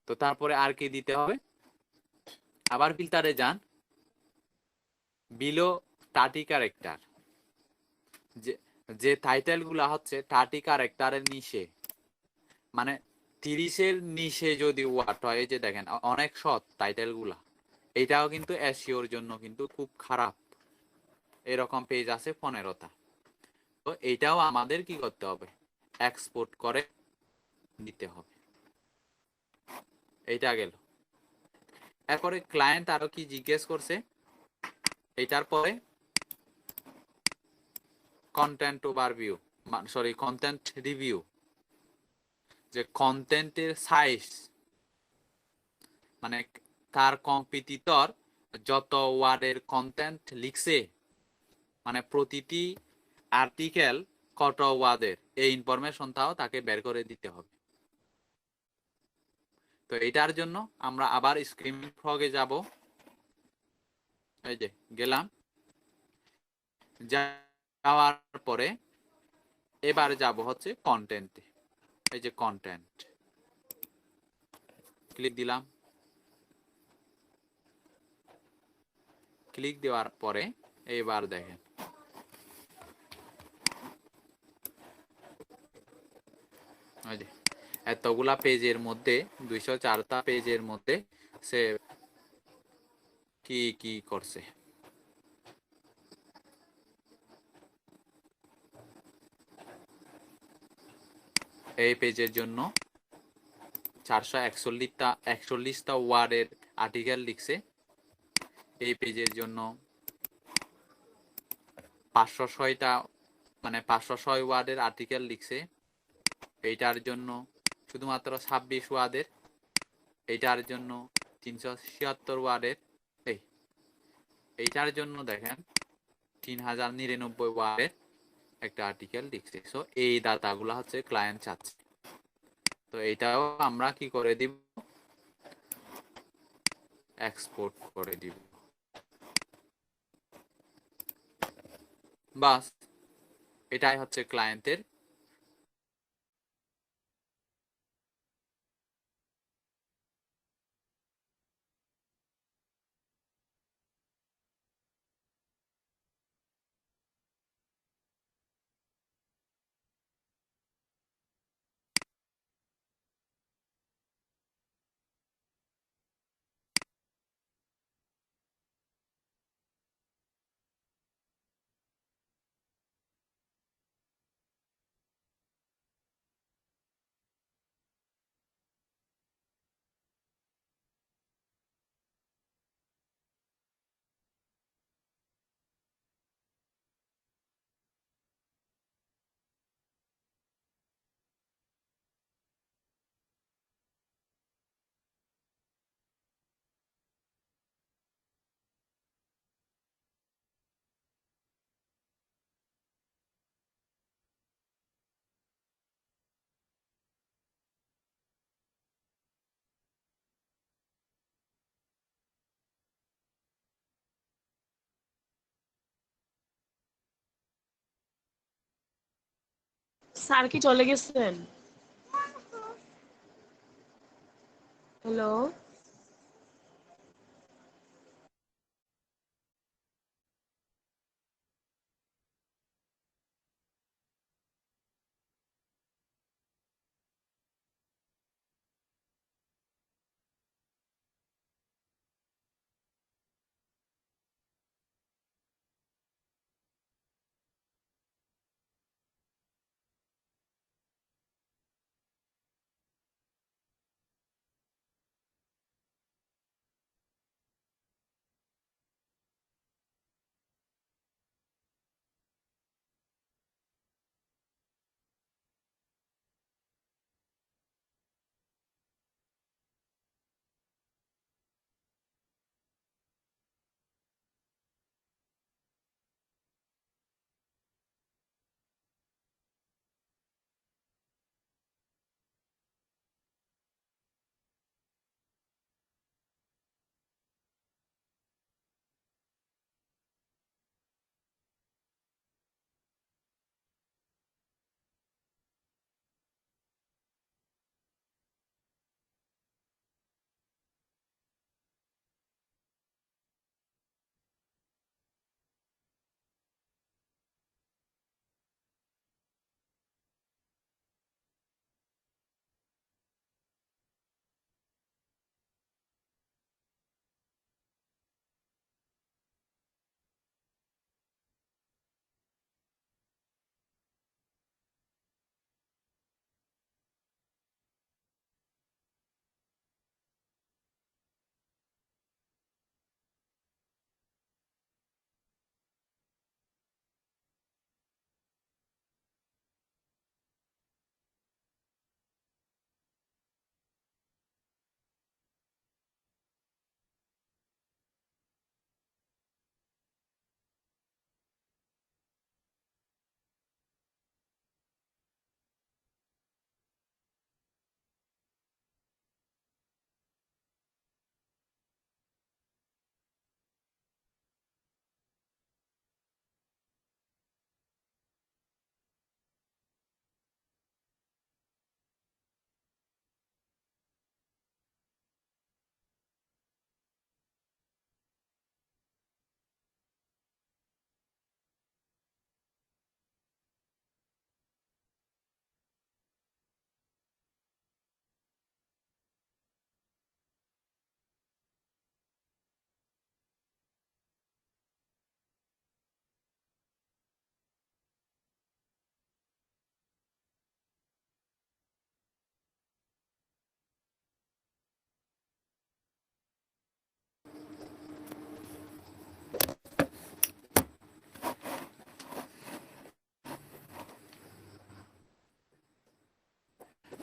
তো তারপরে আর কি দিতে হবে, আবার ফিল্টারে যান, বিলো 30 ক্যারেক্টার, যে যে টাইটেলগুলা হচ্ছে 30 ক্যারেক্টারের নিচে, মানে 30-এর নিচে যদি ওয়ার্ড হয়, এই যে দেখেন অনেক শর্ট টাইটেলগুলা, এটাও কিন্তু এসইওর জন্য কিন্তু খুব খারাপ। এরকম পেজ আছে 15টা। তো এইটাও আমাদের কি করতে হবে, এক্সপোর্ট করে নিতে হবে। এইটা গেল। এরপরে ক্লায়েন্ট আরো কি জিজ্ঞেস করছে, এটার পরে content overview, sorry content review, যে কন্টেন্টের সাইজ, মানে তার কম্পিটিটর যত ওয়ার্ডের কন্টেন্ট লিখছে, মানে প্রতিটি আর্টিকেল কত ওয়ার্ডের, এই ইনফরমেশনটাও তাকে বের করে দিতে হবে। তো এটার জন্য আমরা আবার স্ক্রিমিং ফ্রগে যাব, এই যে গেলাম, যাওয়ার পরে এবার যাব হচ্ছে কন্টেন্টে, এই যে কন্টেন্ট ক্লিক দিলাম। ক্লিক দেওয়ার পরে এবার দেখেন ওই যে এতগুলা পেজের মধ্যে, 204টা পেজের মধ্যে সে কি কি করছে। এই পেজের জন্য 441টা ওয়ার্ডের আর্টিকেল লিখছে। এই পেজের জন্য 506টা, মানে 506 ওয়ার্ডের আর্টিকেল লিখছে। এইটার জন্য শুধুমাত্র 26 ওয়ার্ডের, এইটার জন্য 376 ওয়ার্ডের, এইটার জন্য দেখেন 3099 ওয়ার্ডের একটা আর্টিকেল লিখছে। সো এই ডাটাগুলো হচ্ছে ক্লায়েন্ট চাচ্ছে। তো এইটাও আমরা কি করে দিব, এক্সপোর্ট করে দিব। বাস, এটাই হচ্ছে ক্লায়েন্টের স্যার কি চলে গেছেন? হ্যালো।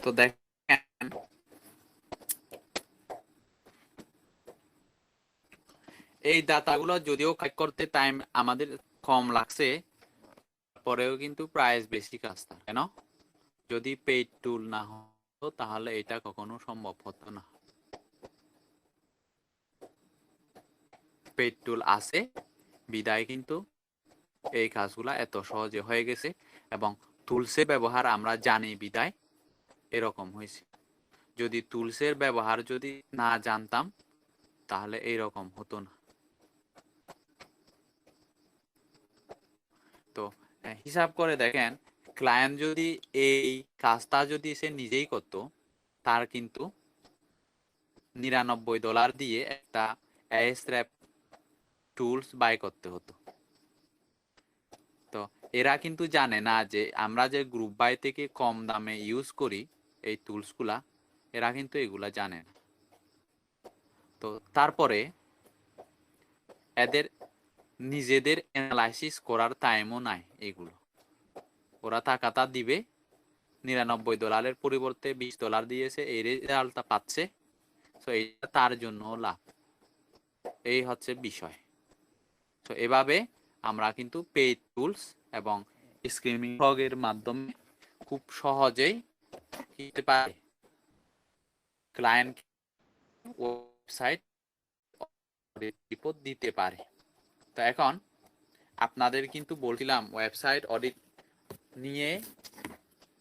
তো দেখেন এই ডাটাগুলো যদিও কালেক্ট করতে টাইম আমাদের কম লাগছে, পরেও কিন্তু প্রাইস বেশি কাজটা কেন, যদি পেইড টুল না হতো তাহলে এটা কখনো সম্ভব হতো না। পেইড টুল আছে বিদায় কিন্তু এই কাজগুলা এত সহজে হয়ে গেছে, এবং টুলসের ব্যবহার আমরা জানি বিদায় এরকম হয়েছে। যদি টুলসের ব্যবহার যদি না জানতাম তাহলে এইরকম হতো না। তো হিসাব করে দেখেন, ক্লায়েন্ট যদি এই কাজটা যদি সে নিজেই করতো, তার কিন্তু $99 দিয়ে একটা Ahrefs টুলস বাই করতে হতো। তো এরা কিন্তু জানে না যে আমরা যে গ্রুপ বাই থেকে কম দামে ইউজ করি এই টুলসগুলা, এরা কিন্তু এগুলা জানে না। তো তারপরে এদের নিজেদের অ্যানালাইসিস করার টাইমও নাই। এগুলো ওরা টাকাটা দিবে, $99 পরিবর্তে $20 দিয়েছে, এই রেজাল্টটা পাচ্ছে, তো এইটা তার জন্য লাভ। এই হচ্ছে বিষয়। তো এভাবে আমরা কিন্তু পেইড টুলস এবং স্ক্রিমিং ফগের মাধ্যমে খুব সহজেই দিতে পারি ক্লায়েন্ট ওয়েবসাইট রিপোর্ট দিতে পারে। তো এখন আপনাদের কিন্তু বলছিলাম ওয়েবসাইট অডিট নিয়ে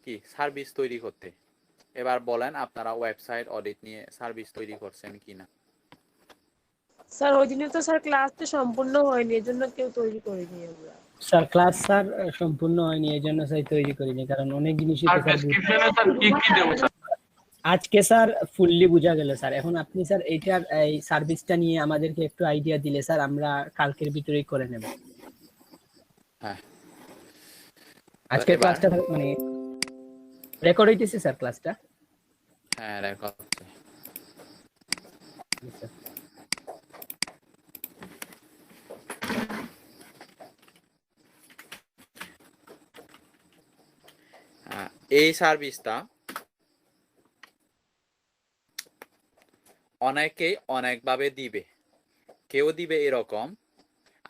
কি সার্ভিস তৈরি করতে। এবার বলেন আপনারা ওয়েবসাইট অডিট নিয়ে সার্ভিস তৈরি করছেন কিনা। স্যার ওই দিনে তো স্যার ক্লাসটা সম্পূর্ণ হয়নি, এজন্য কেউ তৈরি করিনি আমরা। স্যার ক্লাস স্যার সম্পূর্ণ হয়নি, এই জন্য স্যার তৈরি করিনি, কারণ অনেক জিনিসই আর তো স্যার ডেসক্রিপশনে স্যার কি কি দেবো স্যার? আজকে স্যার ফুললি বোঝা গেল স্যার। এখন আপনি স্যার এইটার এই সার্ভিসটা নিয়ে আমাদেরকে একটু আইডিয়া দিলে স্যার আমরা কালকের ভিতরেই করে নেব। হ্যাঁ, আজকে এবার ক্লাসটা মানে রেকর্ড হইতেছে স্যার ক্লাসটা? হ্যাঁ রেকর্ড হচ্ছে। আচ্ছা। এই সার্ভিসটা অনেকেই অনেকভাবে দিবে। কেউ দিবে এরকম,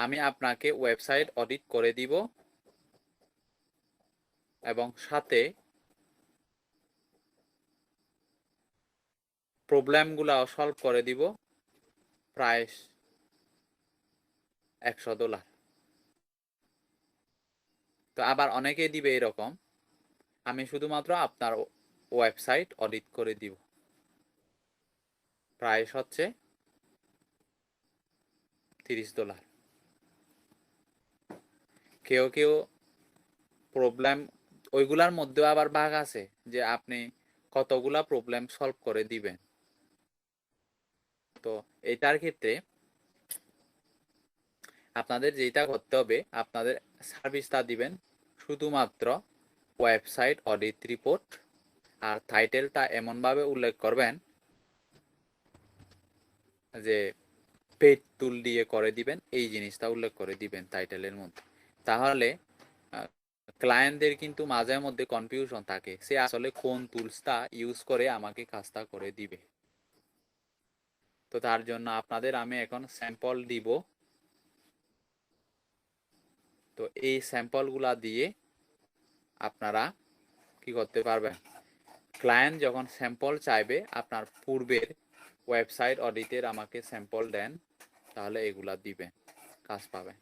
আমি আপনাকে ওয়েবসাইট অডিট করে দিব এবং সাথে প্রবলেমগুলাও সলভ করে দিব, প্রাইস $100। তো আবার অনেকেই দিবে এরকম, আমি শুধুমাত্র আপনার ওয়েবসাইট অডিট করে দিব, প্রাইস হচ্ছে $30। কেউ কেউ প্রবলেম, ওইগুলার মধ্যেও আবার ভাগ আছে যে আপনি কতগুলা প্রবলেম সলভ করে দিবেন। তো এটার ক্ষেত্রে আপনাদের যেটা করতে হবে, আপনাদের সার্ভিসটা দিবেন শুধুমাত্র ওয়েবসাইট অডিট রিপোর্ট, আর টাইটেলটা এমনভাবে উল্লেখ করবেন যে পেইড টুল দিয়ে করে দিবেন, এই জিনিসটা উল্লেখ করে দিবেন টাইটেলের মধ্যে। তাহলে ক্লায়েন্টদের কিন্তু মাঝে মধ্যে কনফিউশন থাকে, সে আসলে কোন টুলসটা ইউজ করে আমাকে কাজটা করে দিবে। তো তার জন্য আপনাদের আমি এখন স্যাম্পল দিব। তো এই স্যাম্পলগুলা দিয়ে আপনারা কি করতে পারবেন, ক্লায়েন্ট যখন স্যাম্পল চাইবে আপনার পূর্বের ওয়েবসাইট অডিটের আমাকে স্যাম্পল দেন, তাহলে এগুলা দিবেন, কাজ পাবেন।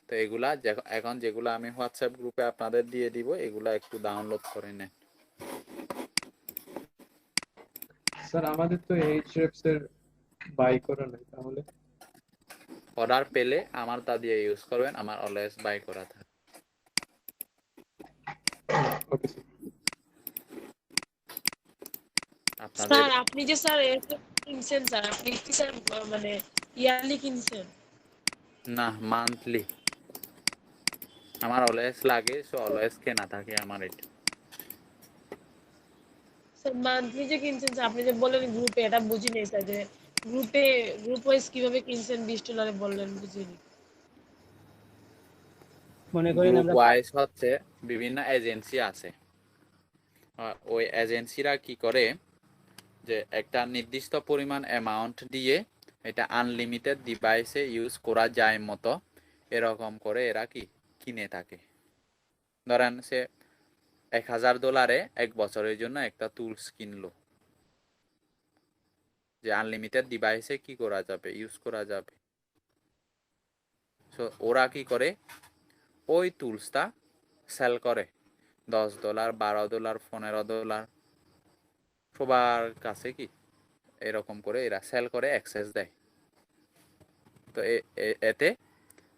তো এগুলা এখন যেগুলো আমি হোয়াটসঅ্যাপ গ্রুপে আপনাদের দিয়ে দিব, এগুলা একটু ডাউনলোড করে নেন। স্যার আমাদের তো Ahrefs এর বাই করা নাই, তাহলে অর্ডার পেলে আমার তা দিয়ে ইউজ করবেন, আমার অলওয়েজ বাই করা থাকে। Okay sir. আপনাদের স্যার আপনি যে স্যার কিনছেন স্যার, আপনি কি স্যার মানে ইয়ারলি কিনছেন? না, মান্থলি আমার অলওয়েজ লাগে, সো অলওয়েজ কেনা থাকে আমার এটা। স্যার মান্থলি যে কিনছেন স্যার, আপনি যে বললেন গ্রুপে, এটা বুঝি নেই স্যার, যে গ্রুপ ওয়াইজ কিভাবে কিনছেন $20 বললেন, বুঝিনি। মনে করেন গ্রুপ আমরা ওয়াইজ হচ্ছে বিভিন্ন এজেন্সি আছে, ওই এজেন্সিরা কি করে যে একটা নির্দিষ্ট পরিমাণ অ্যামাউন্ট দিয়ে এটা আনলিমিটেড ডিভাইসে ইউজ করা যায় মতো এরকম করে এরা কি কিনে থাকে। ধরেন সে $1000 এক বছরের জন্য একটা টুলস কিনলো, যে আনলিমিটেড ডিভাইসে কি করা যাবে, ইউজ করা যাবে। সো ওরা কি করে ওই টুলসটা সেল করে $10, $12, $15 সবার কাছে কি এরকম করে এরা সেল করে অ্যাক্সেস দেয়। তো এতে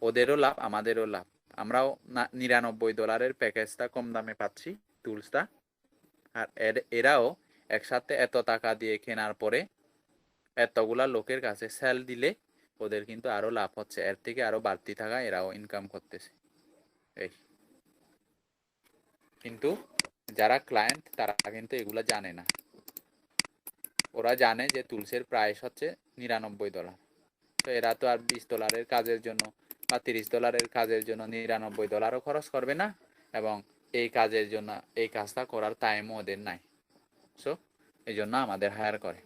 ওদেরও লাভ আমাদেরও লাভ। আমরাও $99 প্যাকেজটা কম দামে পাচ্ছি টুলসটা, আর এরাও একসাথে এত টাকা দিয়ে কেনার পরে এতগুলা লোকের কাছে সেল দিলে ওদের কিন্তু আরো লাভ হচ্ছে, এর থেকে আরো বাড়তি টাকা এরাও ইনকাম করতেছে। এই কিন্তু যারা ক্লায়েন্ট তারা কিন্তু এগুলা জানে না। ওরা জানে যে টুলসের প্রাইস হচ্ছে $99। তো এরা তো আর $20 কাজের জন্য বা $30 কাজের জন্য $99 খরচ করবে না, এবং এই কাজের জন্য এই কাজটা করার টাইমও ওদের নাই। সো এই জন্য আমাদের হায়ার করে।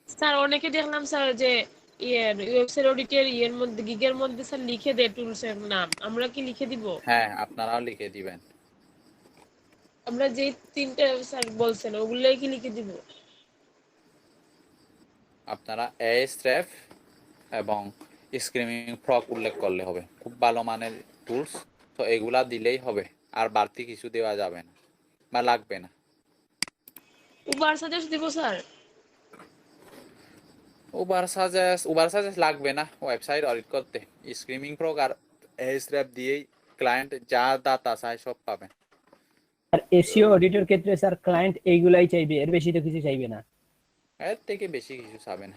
স্যার অনেকে দেখলাম স্যার যে ওয়েবসাইট অডিটের মধ্যে গিগের মধ্যে স্যার লিখে দেয় টুলস এর নাম, আমরা কি লিখে দিব? হ্যাঁ, আপনারাও লিখে দিবেন। আমরা যে তিনটা স্যার বলছেন ওগুলাই কি লিখে দিব? আপনারা Ahrefs এবং স্ক্রিমিং ফ্রগ উল্লেখ করলে হবে, খুব ভালো মানের টুলস। তো এগুলা দিলেই হবে, আর বাড়তি কিছু দেওয়া যাবে না বা লাগবে না। উবার সাজেস্ট দিব স্যার? উবার সাজেস্ট লাগবে না ওয়েবসাইট অডিট করতে। স্ক্রিমিং ফ্রগ আর Ahrefs দিয়েই ক্লায়েন্ট যা ডাটা চায় সব পাবেন। আর এসইও অডিটর ক্ষেত্রে স্যার ক্লায়েন্ট এইগুলাই চাইবে, এর বেশি তো কিছু চাইবে না। এর থেকে বেশি কিছু চাবে না।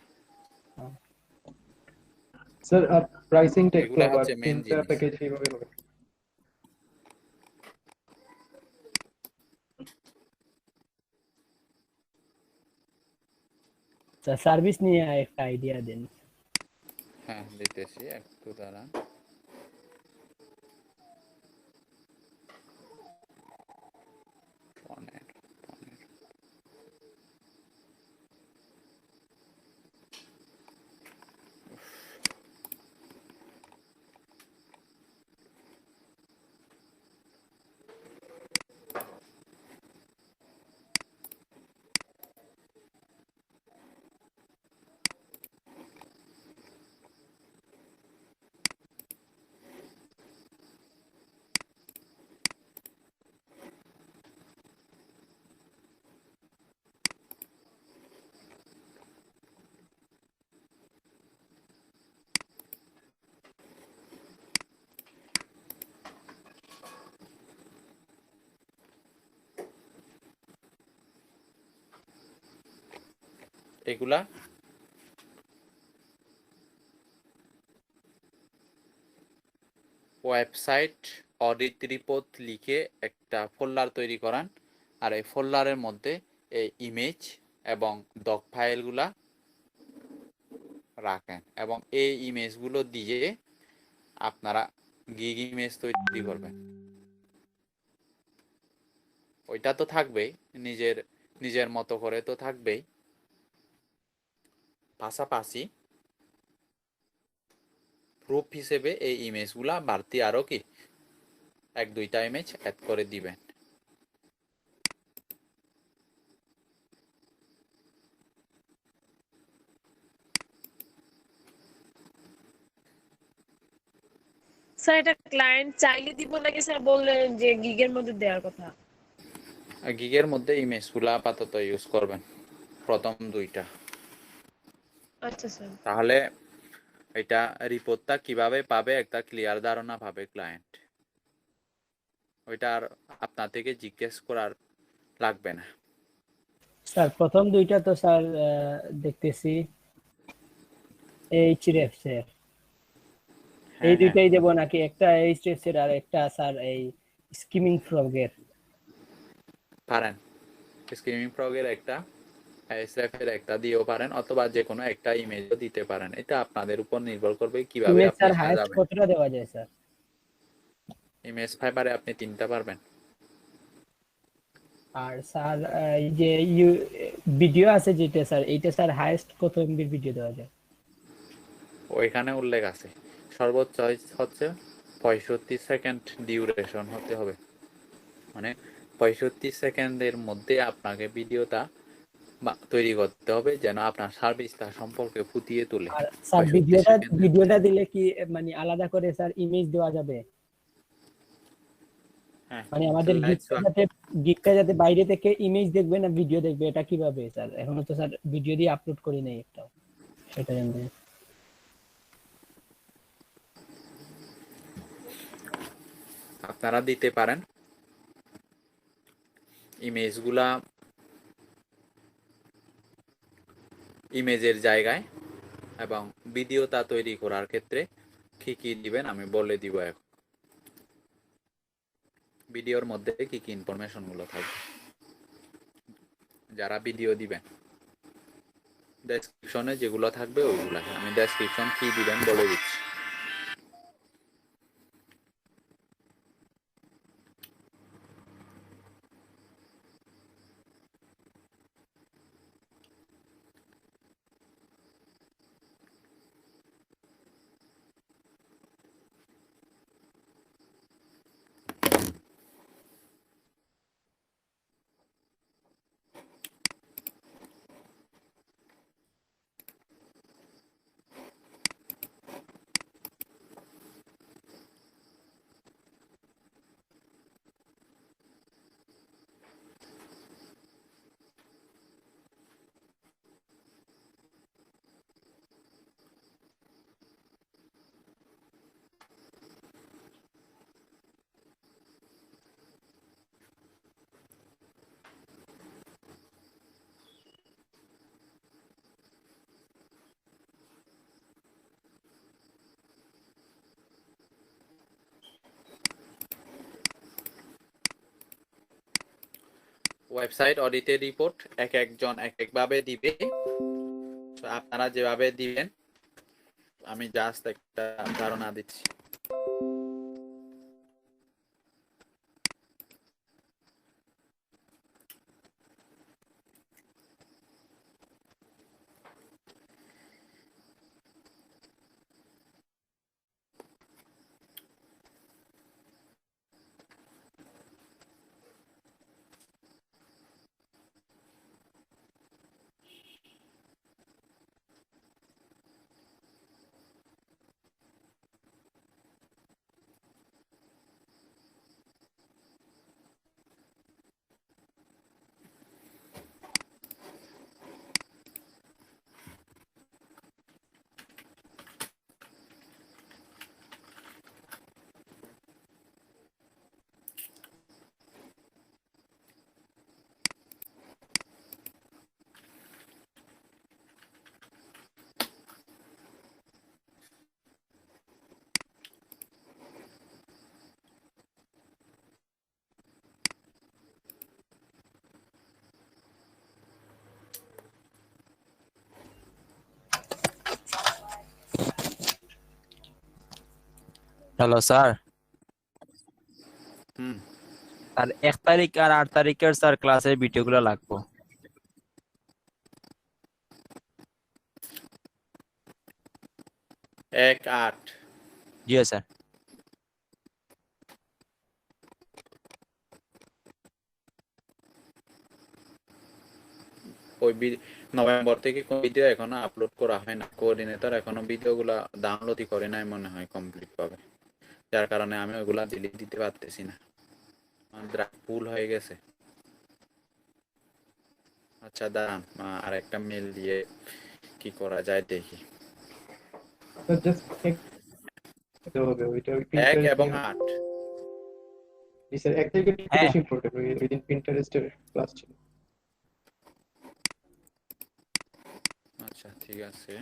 স্যার প্রাইসিংটা একটু এগুলা আবার হচ্ছে মেন তিনটা জিনিস। প্যাকেজ কিভাবে হবে? স্যার সার্ভিস নিয়ে একটা আইডিয়া দেন। হ্যাঁ, দিতেছি, একটু দাঁড়ান। এগুলা ওয়েবসাইট অডিট রিপোর্ট লিখে একটা ফোল্ডার তৈরি করান, আর এই ফোল্ডারের মধ্যে এই ইমেজ এবং ডক ফাইলগুলা রাখেন, এবং এই ইমেজগুলো দিয়ে আপনারা গিগ ইমেজ তৈরি করবেন। ওইটা তো থাকবেই, নিজের মতো করে তো থাকবেই। পাশাপাশি প্রুফ হিসেবে এই ইমেজগুলা বাড়তি আরো কি 1-2টা ইমেজ অ্যাড করে দিবেন। স্যার এটা ক্লায়েন্ট চাইলে দিব নাকি স্যার বললেন যে গিগের মধ্যে দেওয়ার কথা? গিগের মধ্যে ইমেজগুলা আপাতত ইউজ করবেন, প্রথম 2টা। আচ্ছা স্যার। তাহলে এটা রিপোর্টটা কিভাবে পাবে একটা ক্লিয়ার ধারণা পাবে ক্লায়েন্ট। ওইটা আর আপনার থেকে জিজ্ঞেস করার লাগবে না। স্যার প্রথম দুইটা তো স্যার দেখতেছি Ahrefs এর, এই হ্যাঁ, দুইটাই দেব নাকি একটা Ahrefs এর আর একটা স্যার এই স্কিমিং ফ্রগ এর? পারেন স্ক্রিমিং ফ্রগের একটা, Ahrefs এর একটা দিয়েও পারেন, অথবা যে কোনো একটা ইমেজও দিতে পারেন। এটা আপনাদের উপর নির্ভর করবে কিভাবে ইমেজ আপনি স্যার হাইয়েস্ট সাজাবেন। কতটা দেওয়া যায় স্যার? ইমেজ ফাইবারে আপনি 3টা পারবেন। আর স্যার এই যে ভিডিও আছে যেটা স্যার, এইটা স্যার হাইয়েস্ট কত এমবির ভিডিও দেওয়া যায়? ওইখানে উল্লেখ আছে সর্বোচ্চ হচ্ছে 65 সেকেন্ড ডিউরেশন হতে হবে, মানে 65 সেকেন্ডের মধ্যে আপনাকে ভিডিওটা তৈরি করতে হবে যেন আপনার সার্ভিসটা সম্পর্কে ফুটিয়ে তোলে। আর স্যার 65 সেকেন্ড। ভিডিওটা দিলে কি মানে আলাদা করে স্যার ইমেজ দেওয়া যাবে? হ্যাঁ, মানে আমাদের গিগটা যাতে বাইরে থেকে ইমেজ দেখবে না ভিডিও দেখবে, এটা কিভাবে স্যার? এখনো তো স্যার ভিডিও দিয়ে আপলোড করি নাই একটাও, সেটা জানতে। আপনারা দিতে পারেন ইমেজগুলা ইমেজের জায়গায়, এবং ভিডিওটা তৈরি করার ক্ষেত্রে কি কি দিবেন আমি বলে দিব এখন। ভিডিওর মধ্যে কি কি ইনফরমেশন গুলো থাকবে যারা ভিডিও দিবেন, ডেসক্রিপশনে যেগুলো থাকবে ওইগুলা আমি ডেসক্রিপশন কি দিবেন বলে দিচ্ছি। ওয়েবসাইট অডিটের রিপোর্ট এক একজন এক একভাবে দিবে, তো আপনারা যেভাবে দিবেন আমি জাস্ট একটা ধারণা দিচ্ছি। Hello sir. হুম, আর 1 তারিখ আর 8 তারিখের স্যার ক্লাসের ভিডিওগুলো লাগবো। 1/8। জি স্যার। ওই নভেম্বর থেকে কোন ভিডিও এখনো আপলোড করা হয় না, কোঅর্ডিনেটর এখনো ভিডিওগুলা ডাউনলোডই করে নাই মনে হয় কমপ্লিট পাবে, যার কারণে আমি ওইগুলা ডিলিট দিতে পারতেছি না, ভুল হয়ে গেছে। আচ্ছা দাঁড়ান, আর একটা মেল দিয়ে কি করা যায় দেখি। জাস্ট হবে ওইটা, ওই 1 প্রিন্টারেস্ট এবং নিয়ে। 8। জি স্যার, 1 তারিখে একটু হ্যাঁ বেশি ইম্পর্টেন্ট, ওই দিন প্রিন্টারেস্টের ক্লাস ছিল। আচ্ছা ঠিক আছে।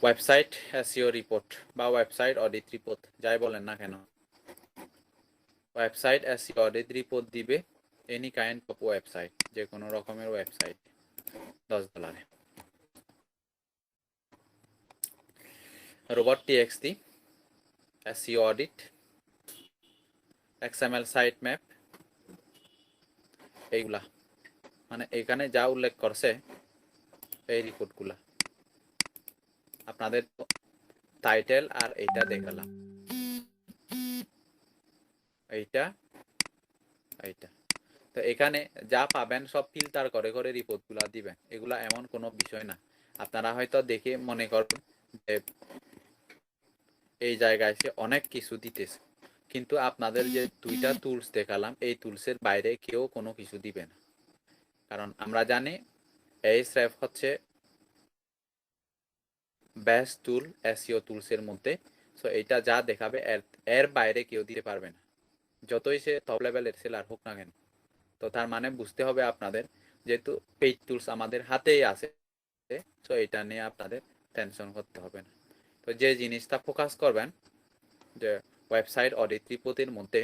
ওয়েবসাইট এসইও রিপোর্ট বা ওয়েবসাইট অডিট রিপোর্ট যাই বলেন না কেন, ওয়েবসাইট এসইও অডিট রিপোর্ট দিবে এনি কাইন্ড অফ ওয়েবসাইট, যে কোনো রকমের website, $10। Robot TXT SEO audit, XML site map, এইগুলা মানে এখানে যা উল্লেখ করছে এই রিপোর্টগুলা আপনাদের টাইটেল আর এইটা দেখালাম, এইটা এইটা তো এখানে যা পাবেন সব ফিল্টার করে করে রিপোর্টগুলা দিবেন। এগুলা এমন কোনো বিষয় না আপনারা হয়তো দেখে মনে করবেন যে এই জায়গায় সে অনেক কিছু দিতেছে, কিন্তু আপনাদের যে দুইটা টুলস দেখালাম এই টুলসের বাইরে কেউ কোনো কিছু দিবে না, কারণ আমরা জানি Ahrefs হচ্ছে বেস্ট টুল এসইও টুলসের মধ্যে। সো এটা যা দেখাবে এর বাইরে কেউ দিতে পারবে না, যতই সে টপ লেভেলের সেলার হোক না কেন। তো তার মানে বুঝতে হবে আপনাদের, যেহেতু পেইড টুলস আমাদের হাতেই আছে, সো এটা নিয়ে আপনাদের টেনশন করতে হবে না। তো যে জিনিসটা ফোকাস করবেন যে ওয়েবসাইট অডিট রিপোর্টের মধ্যে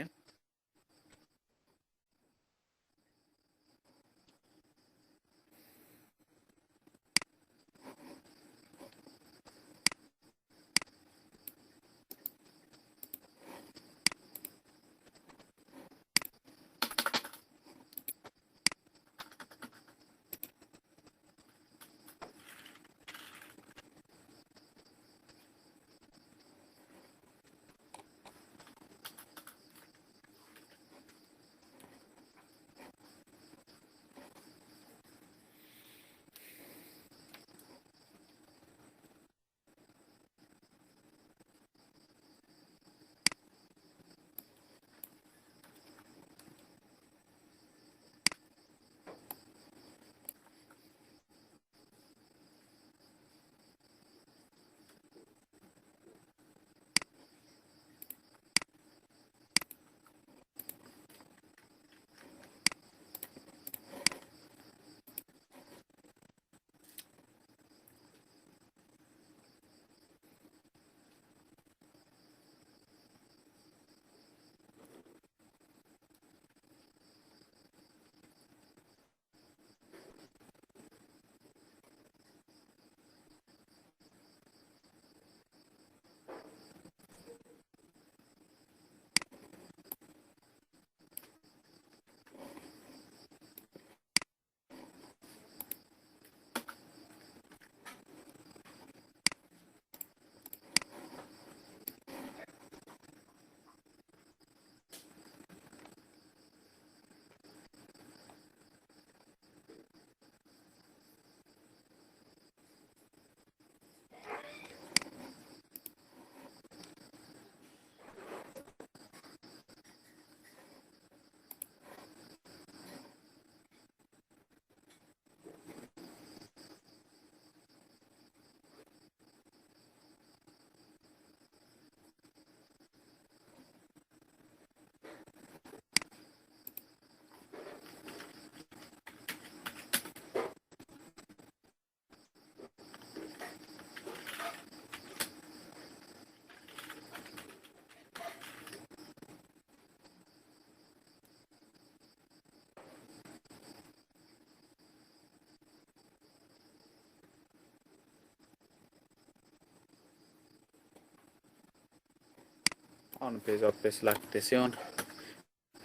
অন পেজ অফ পেজ লাগতেছে,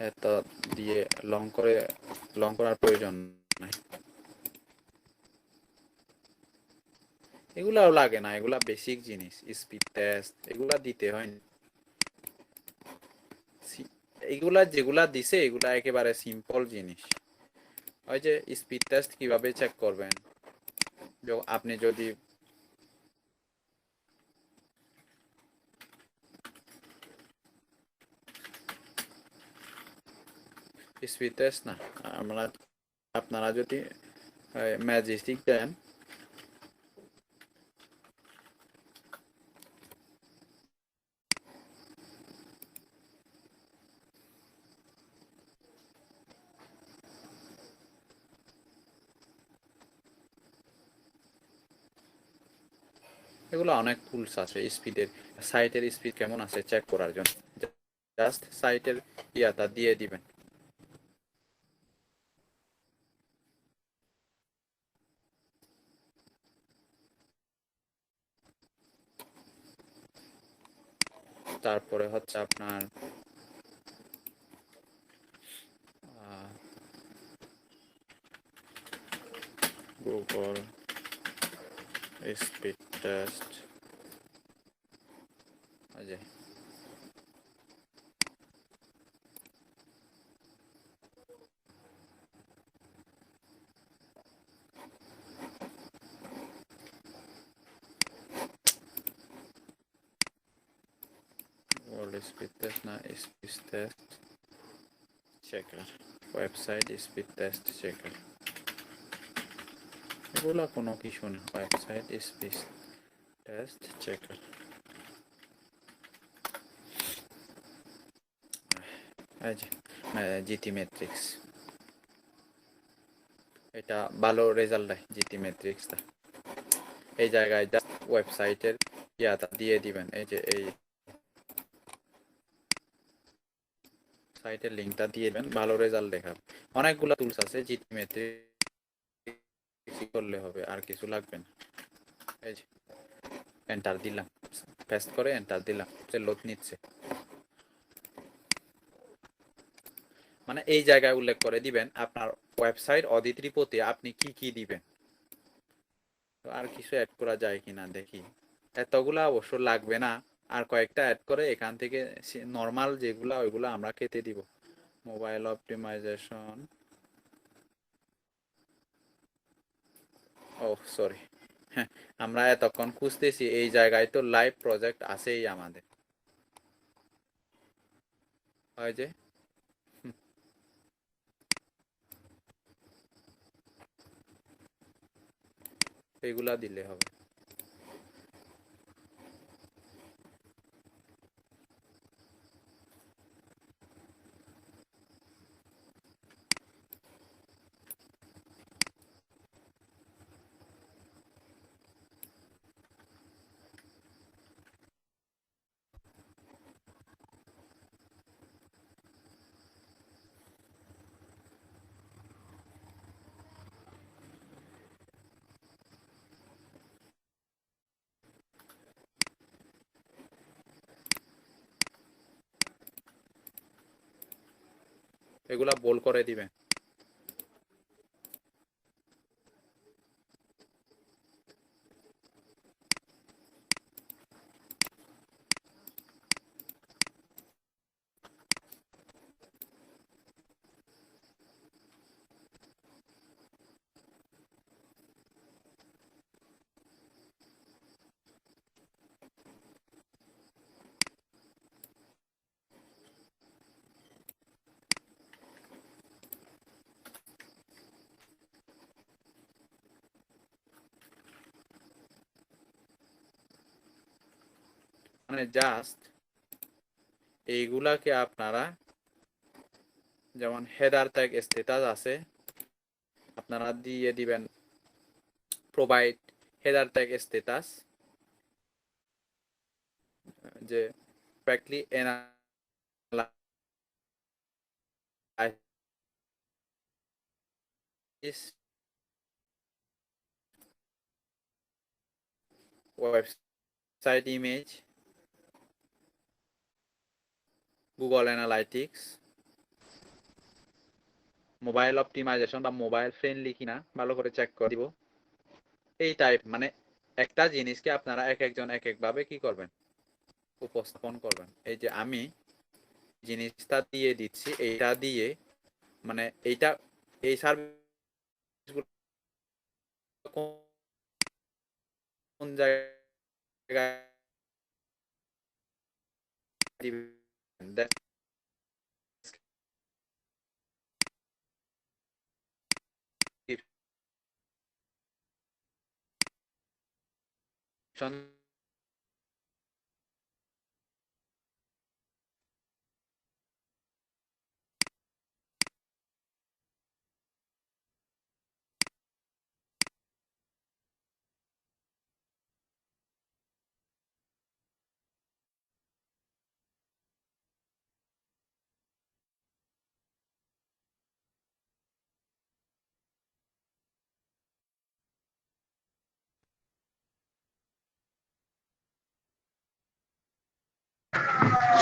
এত দিয়ে লং করার প্রয়োজন নাই, এগুলাও লাগে না, এগুলা বেসিক জিনিস, স্পিড টেস্ট এগুলা দিতে হয় না। এগুলা যেগুলা দিছে এগুলা একেবারে সিম্পল জিনিস। ওই যে স্পিড টেস্ট কিভাবে চেক করবেন, আপনি যদি স্পিড টেস্ট না, আপনারা যদি ম্যাজেস্টিক দেন, এগুলো অনেক টুলস আছে স্পিডের, সাইটের স্পিড কেমন আছে চেক করার জন্য। জাস্ট সাইটের ইয়াটা দিয়ে দিবেন। তারপরে হচ্ছে আপনার গুগল স্পিড টেস্ট, এই যে গুগল স্পিড টেস্ট না speed test checker, website speed test checker, এগুলো কোনো কিছু না। ওয়েবসাইট স্পিড টেস্ট চেকার, এই যে জিটি ম্যাট্রিক্স, এটা ভালো রেজাল্ট দেয় জিটি ম্যাট্রিক্সটা। এই জায়গায় জাস্ট ওয়েবসাইটের ইয়াটা দিয়ে দিবেন, এই যে এই সাইটের লিংকটা দিয়ে দিবেন, ভালো রেজাল্ট দেখাবে। অনেকগুলো টুলস আছে, জিটি ম্যাট্রিক্স করলে হবে, আর কিছু লাগবে না। এই যে এন্টার দিলাম, পেস্ট করে এন্টার দিলাম, লোড নিচ্ছে। মানে এই জায়গায় উল্লেখ করে দিবেন আপনার ওয়েবসাইট অডিট রিপোর্টে আপনি কি কি দিবেন। তো আর কিছু অ্যাড করা যায় কিনা দেখি, এতগুলা অবশ্য লাগবে না, আর কয়েকটা অ্যাড করে এখান থেকে নর্মাল যেগুলা ওইগুলা আমরা কেটে দিব। মোবাইল অপটিমাইজেশন, ও সরি, হ্যাঁ আমরা এতক্ষণ খুঁজতেছি, এই জায়গায় তো লাইভ প্রজেক্ট আছেই আমাদের, হয় যে এগুলা দিলে হবে। এগুলা বোল্ড করে দিবেন। মানে জাস্ট এইগুলাকে আপনারা, যেমন হেডার ট্যাগ স্ট্যাটাস আছে, আপনারা দিয়ে দিবেন প্রোভাইড হেডার ট্যাগ স্ট্যাটাস, যে correctly analyze website image, Google analytics, mobile optimisation বা মোবাইল ফ্রেন্ডলি কিনা ভালো করে চেক করে দিব। এই টাইপ, মানে একটা জিনিসকে আপনারা এক একজন এক একভাবে কি করবেন, উপস্থাপন করবেন। এই যে আমি জিনিসটা দিয়ে দিচ্ছি, এইটা দিয়ে মানে এইটা এই সার্ভিস কোন জায়গায় দিবেন, description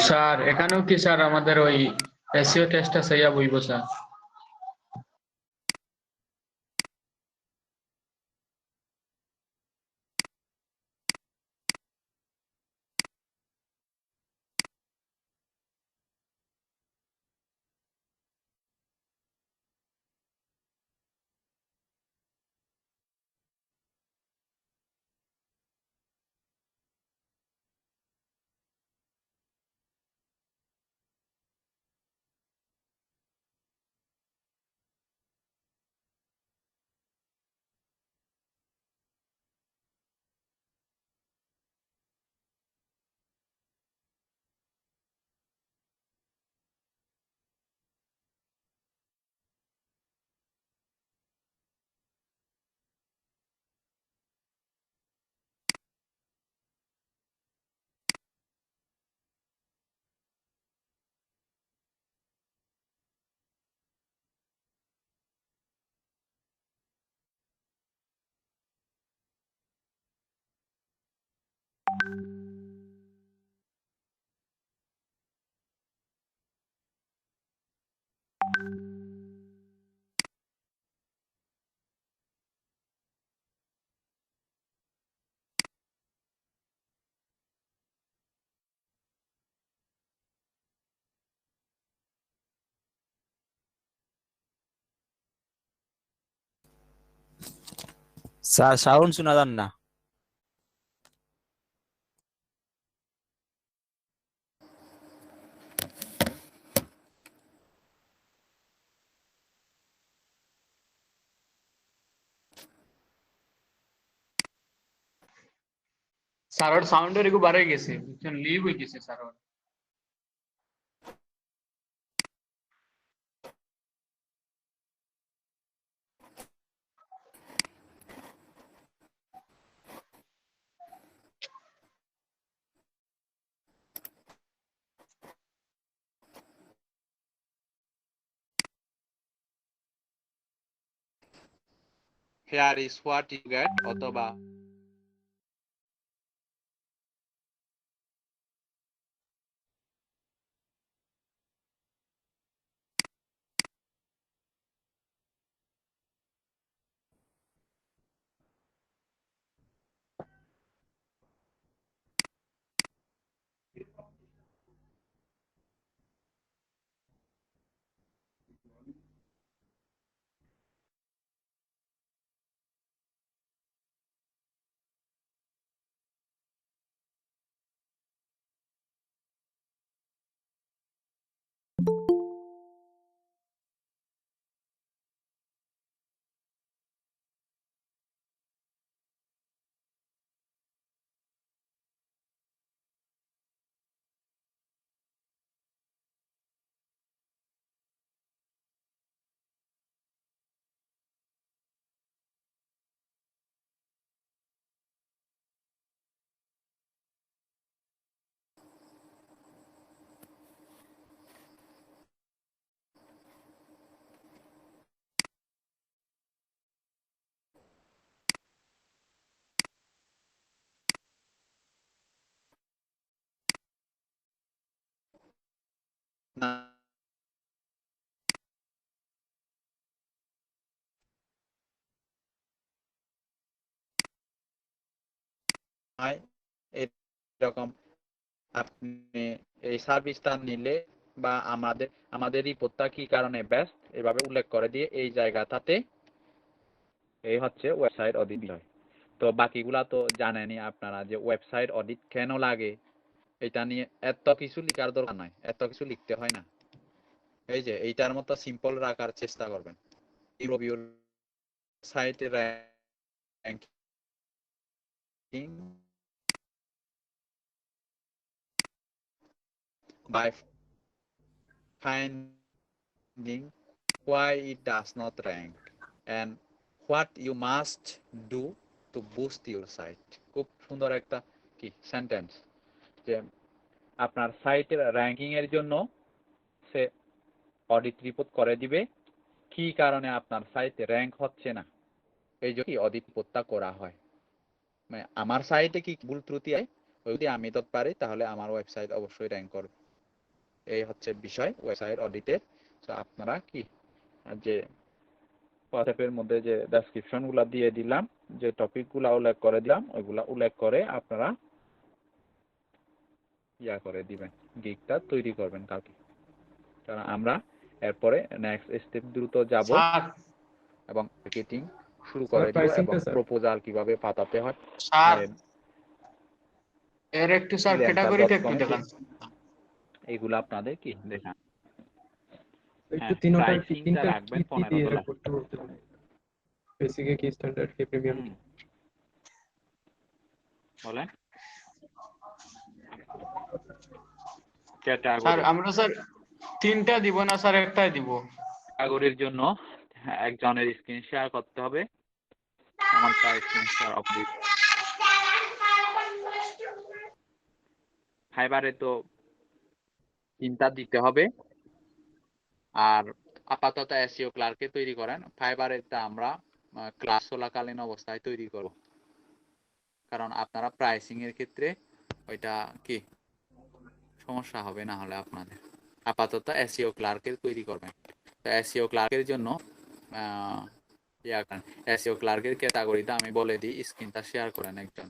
স্যার এখানেও কি স্যার আমাদের ওই এসইও টেস্টটা সেইয়া বইব স্যার? স্যার সাউন্ড শোনা যান না। স্যারের সাউন্ডের একটু বাড়ে গেছে, বুঝছেন, লিভ হয়ে গেছে স্যারের। Here is what you get, অথবা না, হয় এরকম আপনি এই সার্ভিসটা নিলে বা আমাদের রিপোর্টটা কি কারণে বেস্ট এভাবে উল্লেখ করে দিয়ে এই জায়গাটাতে এই হচ্ছে ওয়েবসাইট অডিট বিষয়। তো বাকিগুলা তো জানেনই আপনারা যে ওয়েবসাইট অডিট কেন লাগে, এটা নিয়ে এত কিছু লিখার দরকার নাই, এত কিছু লিখতে হয় না। এই যে এইটার মতো সিম্পল রাখার চেষ্টা করবেন। রিভিউর সাইটে ranking by finding why it does not rank and what you must do to boost your site. খুব সুন্দর একটা কি সেন্টেন্স, যে আপনার সাইটের র্যাঙ্কিং এর জন্য সে অডিট রিপোর্ট করে দিবে কি কারণে আপনার সাইট র্যাঙ্ক হচ্ছে না, এই জন্য অডিট রিপোর্টটা করা হয়। মানে আমার সাইটে কি ভুল ত্রুটি আছে যদি আমি তত পারি তাহলে আমার ওয়েবসাইট অবশ্যই র্যাঙ্ক করবে। এই হচ্ছে বিষয় ওয়েবসাইট অডিটের। তো আপনারা কি যে হোয়াটসঅ্যাপের মধ্যে যে ডেসক্রিপশন গুলা দিয়ে দিলাম, যে টপিক গুলা উল্লেখ করে দিলাম, ওইগুলা উল্লেখ করে আপনারা ইয়া করে দিবেন, গিগটা তৈরি করবেন কালকে। কারণ আমরা এরপরে নেক্সট স্টেপ দ্রুত যাব স্যার এবং মার্কেটিং শুরু স্যার করে দিব এবং প্রাইসিংটা স্যার প্রপোজাল কিভাবে পাঠাতে হয় স্যার এর একটু স্যার ক্যাটাগরিতে একটু freelancer.com দেখান। এইগুলো আপনাদের কি দেখান। একটু হ্যাঁ, তিনটার কি প্রাইসিংটা তিনটা রাখবেন কি দিয়ে $15। করতে বলতে হবে? বেসিকে কি স্ট্যান্ডার্ড কি প্রিমিয়াম কি? বলেন স্যার ক্যাটাগরি। আমরা স্যার 3টা দিব না স্যার, একটাই দিব। ক্যাটাগরির জন্য একজনের স্ক্রিন শেয়ার করতে হবে, এমনটা স্ক্রিন শেয়ার অফ দিন। ফাইবারে তো 3টা দিতে হবে। আর আপাতত এসইও ক্লার্কে তৈরি করেন, ফাইবারেরটা আমরা ক্লাস চলাকালীন অবস্থায় তৈরি করব। কারণ আপনারা প্রাইসিং এর ক্ষেত্রে ওইটা কি সমস্যা হবে না হলে আপনাদের। আপাতত এসইও ক্লার্কের তৈরি করবেন। তো এসইও ক্লার্কের জন্য এসইও ক্লার্কের ক্যাটাগরিটা আমি বলে দিই, স্ক্রিনটা শেয়ার করেন একজন।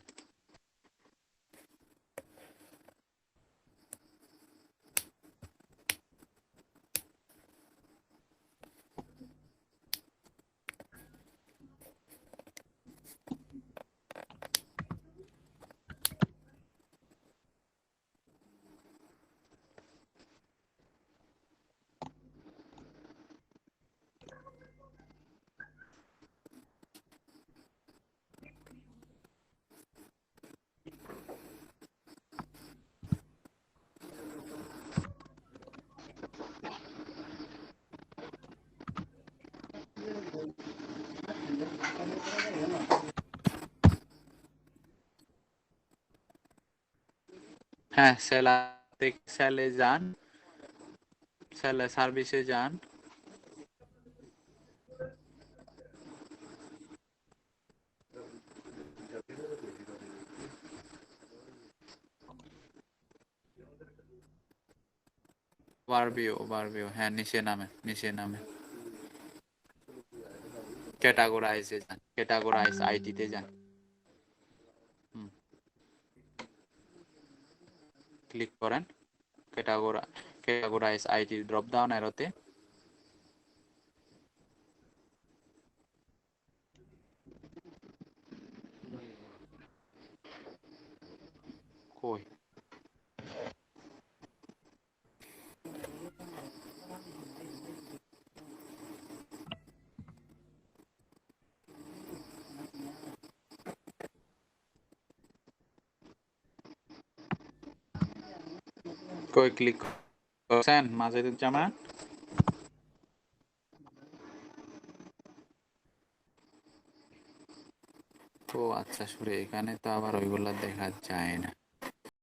হ্যাঁ, সেলে যান, সেলে সার্ভিসে যান। ওভারভিউ, হ্যাঁ নিচে নামে ক্যাটাগরাইজে যান, ক্যাটাগরাইজ আইটিতে যান। ক্লিক করেন ক্যাটাগরাইজ আইটি ড্রপ ডাউন অ্যারোতে। কই ক্লিক করছেন মাজেদুজ্জামান? ও আচ্ছা, সরে এখানে তো আবার ওইগুলা দেখা যায় না।